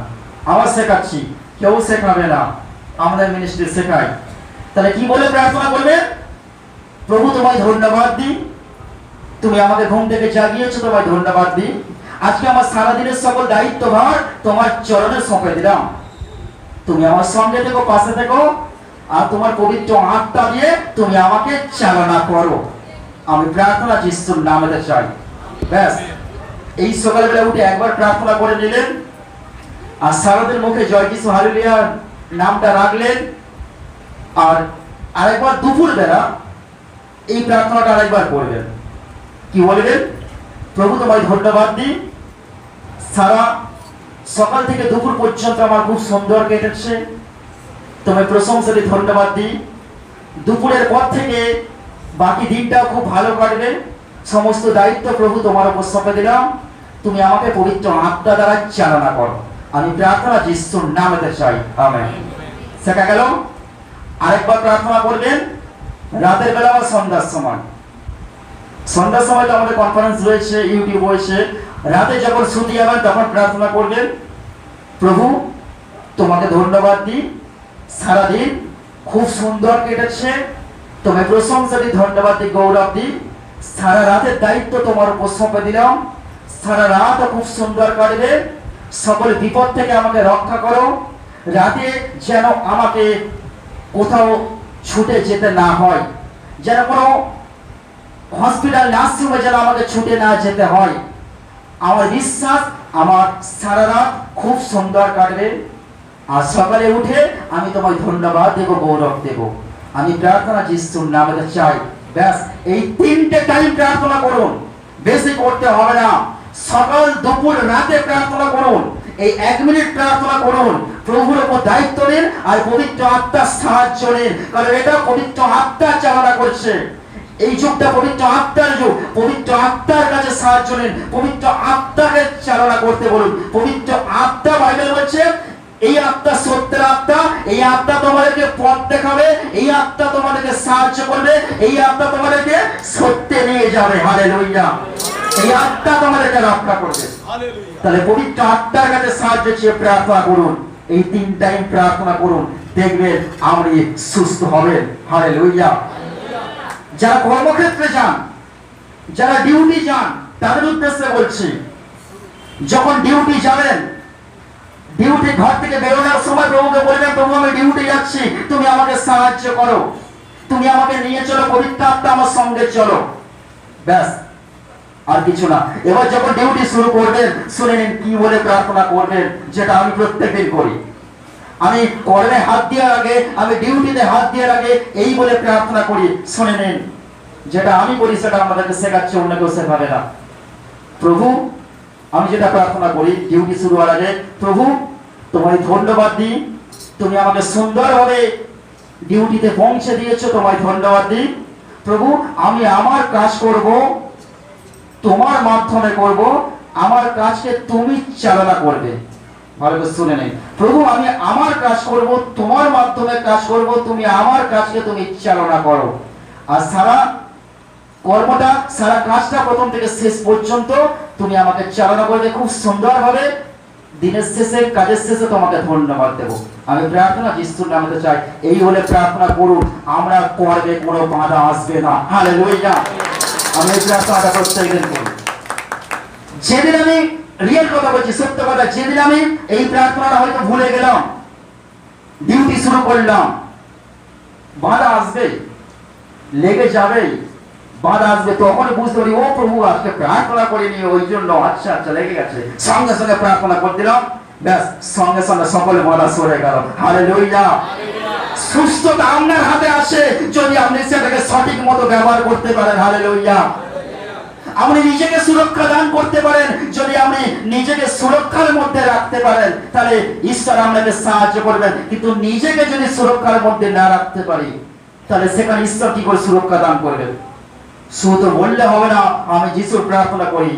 আমার শেখাচ্ছি, কেউ শেখাবে না, আমাদের মিনিস্ট্রি শেখায়। তাহলে কি বলে প্রার্থনা করবে? প্রভু তোমায় ধন্যবাদ দিই, তুমি আমাকে ঘুম থেকে জাগিয়েছো, তোমায় ধন্যবাদ দিই। আজকে আমার সারাদিনের সকল দায়িত্বভার তোমার চরণে সঁপে দিলাম। তুমি আমার সঙ্গে থেকো, পাশে থেকো, আর তোমার পবিত্র আত্মা দিয়ে তুমি আমাকে চালনা করো। আমি প্রার্থনা যিশুর নামেতে চাই। ব্যাস, এই সকালবেলা উঠে একবার প্রার্থনা করে নিলেন, আর সারাদিন মুখে জয় যিশু হালেলুয়া নামটা রাখলেন। আর আরেকবার দুপুর বেলা এই প্রার্থনাটা আরেকবার করবেন। কি বলবেন? প্রভু তোমায় ধন্যবাদ দিই, সারা সকাল থেকে দুপুর পর্যন্ত আমার খুব সুন্দর কেটেছে, তোমায় প্রশংসা দিই, ধন্যবাদ দিই। দুপুরের পর থেকে বাকি দিনটাও খুব ভালো কাটবে। সমস্ত দায়িত্ব প্রভু তোমার উপর সঁপে দিলাম, তুমি আমাকে পবিত্র আত্মা দ্বারা চালনা করো। আমি প্রার্থনা যিশুর নামেতে চাই, আমেন। শেখা গেল। আরেকবার প্রার্থনা করবেন রাতের বেলা বা সন্ধ্যার সময়। সন্ধ্যার সময় তো আমাদের কনফারেন্স রয়েছে, ইউটিউব রয়েছে। রাতে যখন শুতে যাবেন তখন প্রার্থনা করবেন, প্রভু তোমাকে ধন্যবাদ দিই, সারাদিন খুব সুন্দর কেটেছে, তোমায় প্রশংসা দিই, ধন্যবাদ দিই, গৌরব দিই। সারা রাতের দায়িত্ব তোমার উপর সঁপে দিলাম, সারা রাত খুব সুন্দর কাটবে, সকল বিপদ থেকে আমাকে রক্ষা করো। রাতে যেন আমাকে কোথাও ছুটে যেতে না হয়, যেন কোনো হসপিটাল নার্সিংহোমে যেন আমাকে ছুটে না যেতে হয়। আমার বিশ্বাস আমার সারা রাত খুব সুন্দর কাটবে, আর সকালে উঠে আমি তোমায় ধন্যবাদ দেব, গৌরব দেব। আমি প্রার্থনা যিশুর নামে চাই। ব্যাস এই 3টে টাইম প্রার্থনা করুন, বেশি করতে হবে না। সকাল, দুপুর, রাতে প্রার্থনা করুন। এই 1 মিনিট প্রার্থনা করুন, প্রভুর উপর দায়িত্ব নিন আর পবিত্র আত্মার সাহায্য নিন, কারণ এটা পবিত্র আত্মা চালনা করছে। এই যুগটা পবিত্র আত্মার যুগ। পবিত্র আত্মার কাছে সাহায্য নিন, পবিত্র আত্মাকে চালনা করতে বলুন। পবিত্র আত্মা, বাইবেল বলছে এই আত্মা সত্যের আত্মা, এই আত্মা তোমাদেরকে পথ দেখাবে, এই আত্মা তোমাদেরকে সাহায্য করবে, এই আত্মা তোমাদেরকে সত্যে নিয়ে যাবে। হালেলুয়া। এই আত্মা তোমাদেরকে রক্ষা করবে। তাহলে পবিত্র আত্মার কাছে সাহায্য চেয়ে প্রার্থনা করুন, এই 3 টাইম প্রার্থনা করুন, দেখবেন আপনি সুস্থ হবেন। হালেলুয়া। যারা কর্মক্ষেত্রে যান, যারা ডিউটি যান, তাদের উদ্দেশ্যে বলছি, যখন ডিউটি যাবেন, ডিউটি ঘর থেকে বেরোনোর সময় প্রভুকে বলবেন, প্রভু আমি ডিউটি যাচ্ছি, তুমি আমাকে সাহায্য করো, তুমি আমাকে নিয়ে চলো, পবিত্র আত্মা আমার সঙ্গে চলো। ব্যাস, আর কিছু না। এবার যখন ডিউটি শুরু করবেন, শুনে নিন কি বলে প্রার্থনা করবেন, যেটা আমি প্রত্যেকদিন করি। আমি কর্মে হাত দেওয়ার আগে, আমি ডিউটিতে হাত দেওয়ার আগে এই বলে প্রার্থনা করি, শুনে নিন। যেটা আমি করি সেটা আমাদেরকে শেখাচ্ছে, অন্য কেউ শেখাবে না। প্রভু, আমি যেটা প্রার্থনা করি ডিউটি শুরু হওয়ার আগে, প্রভু তোমায় ধন্যবাদ দিই, তুমি আমাকে সুন্দরভাবে ডিউটিতে পৌঁছে দিয়েছো, তোমায় ধন্যবাদ দিই। প্রভু আমি আমার কাজ করব, তোমার মাধ্যমে করব, আমার কাজকে তুমি চালনা করবে। ভালো করে শুনে নেই, প্রভু আমি আমার কাজ করব, তোমার মাধ্যমে কাজ করব, তুমি আমার কাজকে তুমি চালনা করো। আর সারা কর্মটা, সারা কাজটা প্রথম থেকে শেষ পর্যন্ত তুমি আমাকে চালনা করবে খুব সুন্দরভাবে। দিনের শেষে, কাজের শেষে তোমাকে ধন্যবাদ দেব। আমি প্রার্থনা যিশুর নামে চাই, এই বলে প্রার্থনা করুন, আমরা কর্মে কোনো বাধা আসবে না। হালেলুয়া। আমি এই প্রার্থনাটা প্রত্যেকদিন করি। যেদিন আমি রিয়েল কথা বলছি, সত্য কথা, যেদিন আমি এই প্রার্থনাটা হয়তো ভুলে গেলাম, ডিউটি শুরু করলাম, বাধা আসবে, লেগে যাবে, বাধা আসবে, তখন বুঝতে পারি ও প্রভু আজকে প্রার্থনা করিনি, ওই জন্য আচ্ছা আচ্ছা লেগে গেছে। সঙ্গে সঙ্গে প্রার্থনা করে দিলাম, ব্যাস সঙ্গে সঙ্গে সকলে বাধা সরে গেল। হালেলুয়া। সুস্থতা আপনার হাতে আসে যদি আপনি সেটাকে সঠিক মতো ব্যবহার করতে পারেন। হালেলুয়া। আপনি নিজেকে সুরক্ষা দান করতে পারেন, যদি আপনি নিজেকে সুরক্ষার মধ্যে রাখতে পারেন, তাহলে ঈশ্বর আপনাকে সাহায্য করবেন। কিন্তু নিজেকে যদি সুরক্ষার মধ্যে না রাখতে পারি, তাহলে সেখানে ঈশ্বর কি করে সুরক্ষা দান করবেন? শুধু বললে হবে না আমি যিশুর প্রার্থনা করি।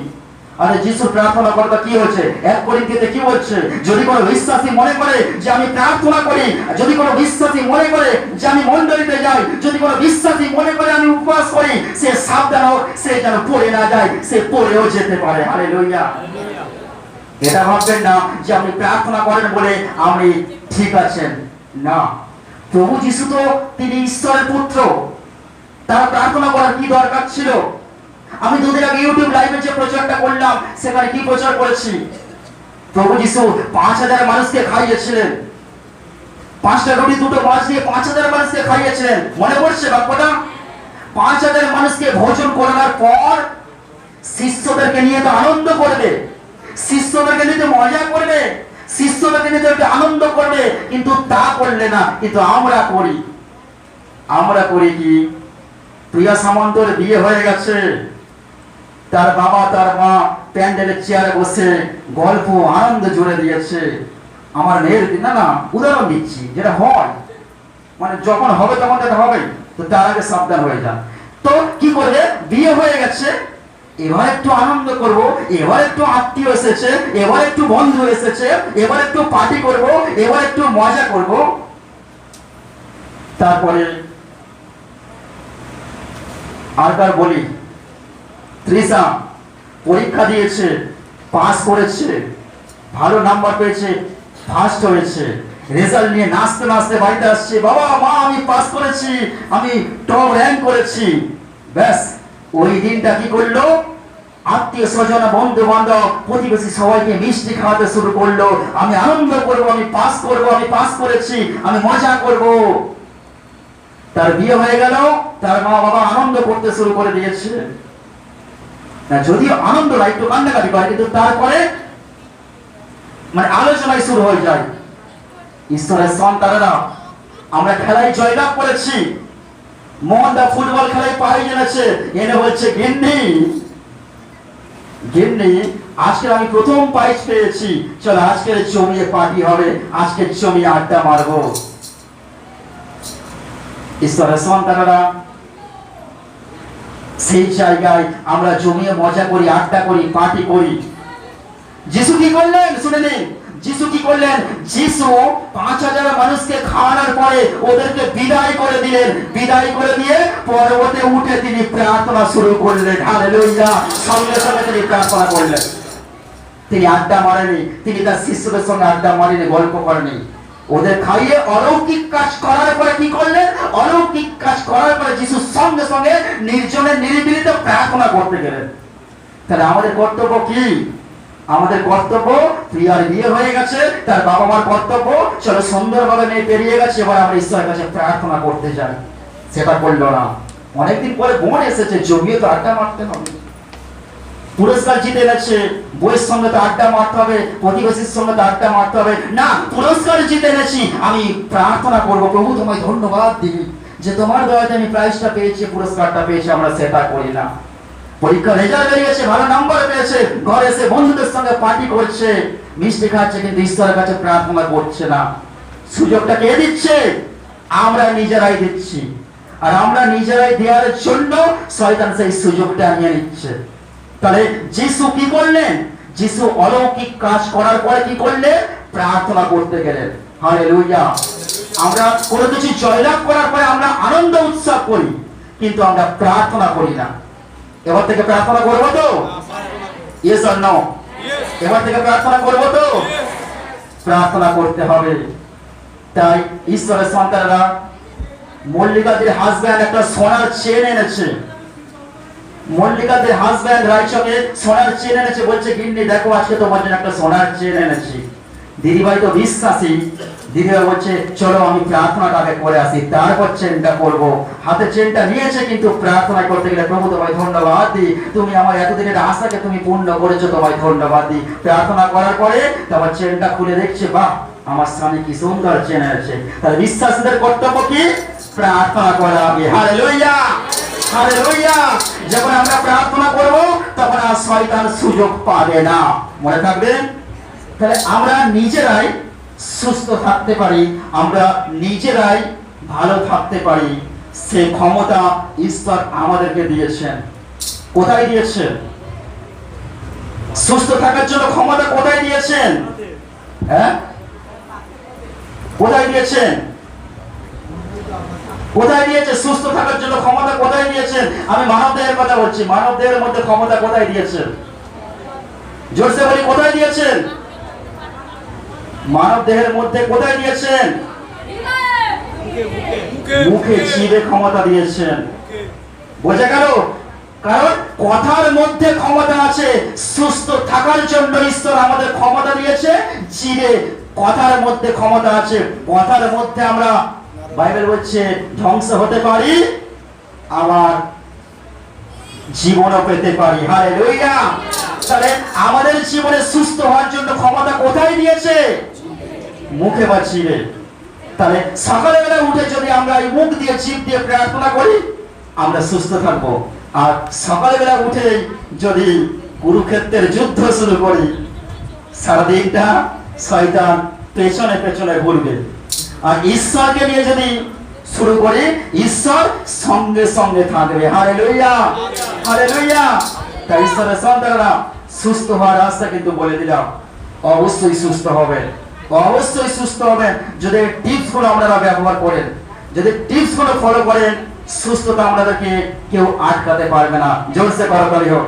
আরে যিশুর প্রার্থনা করতে কি হচ্ছে? 1 করিন্থীতে কি বলছে? যদি কোনো বিশ্বাসী মনে করে যে আমি প্রার্থনা করি, যদি কোনো বিশ্বাসী মনে করে যে আমি মণ্ডলীতে যাই, যদি কোনো বিশ্বাসী মনে করে আমি উপবাস করি, সে সাবধান হোক, সে যেন পড়ে না যায়, সে পড়েও যেতে পারে। হালেলুয়া। এটা ভাববেন না যে আপনি প্রার্থনা করেন বলে আপনি ঠিক আছেন, না। প্রভু যিশু তো তিনি ঈশ্বরের পুত্র, তার প্রার্থনা করার কি দরকার ছিল? আমি 2 দিন আগে ইউটিউব লাইভে যে প্রচারটা করলাম, সেখানে কি প্রচার করেছি? প্রভু যিশু 5000 মানুষকে খাইয়েছিলেন, 5টা রুটি 2টো মাছ দিয়ে 5000 মানুষকে খাইয়েছিলেন। মনে পড়ছে বাক্যটা? 5000 মানুষকে ভোজন করানোর পর শিষ্যদেরকে নিয়ে তো আনন্দ করবে, শিষ্যদেরকে নিয়ে মজা করবে, শিষ্যদেরকে নিয়ে একটু আনন্দ করবে, কিন্তু তা করলে না। কিন্তু আমরা করি কি? প্রিয়া সামন্তর বিয়ে হয়ে গেছে, তার বাবা তার মা প্যান্ডেলের চেয়ারে বসে গল্প আনন্দ জুড়ে দিয়েছে। আমার মেয়ের দিন, না উদাহরণ দিচ্ছি, যেটা হয়, মানে যখন হবে তখন যেটা হবে, তো তার আগে সাবধান হয়ে যান। তো কি করবে? বিয়ে হয়ে গেছে, এবার একটু আনন্দ করব, এবার একটু আত্মীয় এসেছে, এবার একটু বন্ধু এসেছে, এবার একটু পার্টি করব, এবার একটু মজা করব। তারপরে আর বলি তৃষা পরীক্ষা দিয়েছে, পাস করেছে, ভালো নাম্বার পেয়েছে, ফার্স্ট হয়েছে। রেজাল্ট নিয়ে নাচতে নাচতে বাড়িতে আসছে, বাবা মা আমি পাস করেছি, আমি টপ র্যাঙ্ক করেছি। ব্যাস ওই দিনটা কি করলো, আত্মীয় স্বজন বন্ধু বান্ধব প্রতিবেশী সবাইকে মিষ্টি খাওয়াতে শুরু করলো। আমি আনন্দ করব, আমি পাস করব, আমি পাস করেছি, আমি মজা করব। তার বিয়ে হয়ে গেল, তার মা বাবা আনন্দ করতে শুরু করে দিয়েছে। যদিও আনন্দ না, একটু কান্নাকাটি করে, কিন্তু তারপরে মানে আলোচনায় শুরু হয়ে যায়। ঈশ্বরের সন্তানেরা আমরা খেলায় জয়লাভ করেছি, মোহনদা ফুটবল খেলায় প্রাইজ এনেছে, এনে বলছে গিন্নি গিন্নি আজকে আমি প্রথম প্রাইজ পেয়েছি, চলো আজকের জমিয়ে পার্টি হবে, আজকে জমিয়ে আড্ডা মারবো। ঈশ্বরের সন্তানেরা সেই জায়গায় আমরা জমিয়ে মজা করি, আড্ডা করি, পার্টি করি। যিশু কি করলেন শুনে নিন, যিশু কি করলেন, যিশু 5000 মানুষকে খাওয়ানোর পরে ওদেরকে বিদায় করে দিলেন। বিদায় করে দিয়ে পর্বতে উঠে তিনি প্রার্থনা শুরু করলেন। হালেলুয়া। সঙ্গে সঙ্গে তিনি প্রার্থনা করলেন। তিনি আড্ডা মারেনি, তিনি তার শিষ্যদের সঙ্গে আড্ডা মারেনি, গল্প করেনি। ওদের খাইয়ে অলৌকিক কাজ করার পরে কি করলেন, অলৌকিক কাজ করার পরে যিশু সঙ্গে সঙ্গে নির্জনে নিরিবিলিতে প্রার্থনা করতে গেলেন। তাহলে আমাদের কর্তব্য কি? আমাদের কর্তব্য, প্রিয়ার বিয়ে হয়ে গেছে, তার বাবা মার কর্তব্য, চলো সুন্দরভাবে মেয়ে পেরিয়ে গেছে, এবার আমরা ঈশ্বরের কাছে প্রার্থনা করতে যাই। সেটা করলো না। অনেকদিন পরে বোন এসেছে, জমিয়ে তো আড্ডা মারতে হবে। পুরস্কার জিতে এনেছে, বইয়ের সঙ্গে তো আড্ডা মারতে হবে, প্রতিবেশীর সঙ্গে তো আড্ডা মারতে হবে না। পুরস্কার জিতে এনেছি, আমি প্রার্থনা করবো, প্রভু তোমায় ধন্যবাদ দিবি যে তোমার দয়াতে আমি প্রাইজটা পেয়েছি, পুরস্কারটা পেয়েছি। আমরা সেটা করি না। পরীক্ষা রেজাল্ট বেরিয়েছে, ভালো নাম্বার পেয়েছে, ঘরে এসে বন্ধুদের সঙ্গে পার্টি করছে, মিষ্টি খাচ্ছে, কিন্তু ঈশ্বরের কাছে প্রার্থনা করছে না। সুযোগটা কে দিচ্ছে? আমরা নিজেরাই দিচ্ছি। আর আমরা নিজেরাই দেওয়ার জন্য শয়তান সেই সুযোগটা নিয়ে নিচ্ছে। তাহলে যিশু কি করলেন? যিশু অলৌকিক কাজ করার পরে কি করলেন? প্রার্থনা করতে গেলেন। হালেলুয়া। আমরা কোনো কিছু জয়লাভ করার পরে আমরা আনন্দ উৎসব করি, কিন্তু আমরা প্রার্থনা করি না। এবার থেকে প্রার্থনা করবো তো? Yes or no? এবার থেকে প্রার্থনা করবো তো? প্রার্থনা করতে হবে। তাই ঈশ্বরের সন্তানেরা মল্লিকাদের হাজব্যান্ড একটা সোনার চেন এনেছে। মল্লিকাদের হাজব্যান্ড রাইচকে সোনার চেন এনেছে, বলছে গিন্নি দেখো আজকে তোমার জন্য একটা সোনার চেন এনেছি। দিদিভাই তো বিশ্বাসী, দিদিভাই বলছে চলো আমি প্রার্থনাটা আগে করে আসি, তারপর চেনটা করবো। হাতে চেনটা নিয়েছে, কিন্তু প্রার্থনা করতে গেলে প্রভু তোমায় ধন্যবাদ দিই, তুমি আমার এতদিনের আশাকে তুমি পূর্ণ করেছো, তোমায় ধন্যবাদ দিই। প্রার্থনা করার পরে তারপর চেনটা খুলে দেখছে, বাহ আমার স্বামী কি সুন্দর চেন আছে। তাহলে বিশ্বাসীদের কর্তব্য কি? প্রার্থনা করা হবে। Hallelujah, hallelujah. যখন আমরা প্রার্থনা করব তখন আর শয়তান সুযোগ পাবে না, মনে থাকবে। তাহলে আমরা নিজেরাই সুস্থ থাকতে পারি, আমরা নিজেরাই ভালো থাকতে পারি, সে ক্ষমতা ঈশ্বর আমাদেরকে দিয়েছেন। কোথায় দিয়েছেন? সুস্থ থাকার জন্য ক্ষমতা কোথায় দিয়েছেন? হ্যাঁ, কোথায় দিয়েছেন? কোথায় দিয়েছে? সুস্থ থাকার জন্য ক্ষমতা কোথায় দিয়েছেন? আমি মানব দেহের কথা বলছি। মানব দেহের মধ্যে ক্ষমতা কোথায় দিয়েছেন? জোরসে বলি, কোথায় দিয়েছেন? মানব দেহের মধ্যে কোথায় দিয়েছেন? মুখে, জিভে ক্ষমতা দিয়েছেন। বোঝা গেল? কারণ কথার মধ্যে ক্ষমতা আছে। সুস্থ থাকার জন্য ঈশ্বর আমাদের ক্ষমতা দিয়েছে জিভে, কথার মধ্যে ক্ষমতা আছে। কথার মধ্যে আমরা, বাইবেল বলছে, ধ্বংস হতে পারি, আবার জীবনও পেতে পারি। হালেলুয়া। তাহলে আমাদের জীবনে সুস্থ হওয়ার জন্য ক্ষমতা কোথায় দিয়েছে? মুখে বা জিভে। তাহলে সকালবেলা উঠে যদি আমরা এই মুখ দিয়ে, জিভ দিয়ে প্রার্থনা করি, আমরা সুস্থ থাকবো। আর সকালবেলা উঠে যদি কুরুক্ষেত্রের যুদ্ধ শুরু করি, সারাদিনটা শয়তান পেছনে পেছনে ঘুরবে। আর ঈশ্বরকে নিয়ে যদি শুরু করি, ঈশ্বর সঙ্গে সঙ্গে থাকবে। Hallelujah, hallelujah. তাই ঈশ্বরের সন্তানরা সুস্থ হওয়ার রাস্তা কিন্তু বলে দিলাম। অবশ্যই সুস্থ হবে, অবশ্যই সুস্থ হবে যদি টিপস গুলো আপনারা ব্যবহার করেন, যদি টিপস গুলো ফলো করেন, সুস্থতা আমাদেরকে কেউ আটকাতে পারবে না। জোরসে করতালি হোক।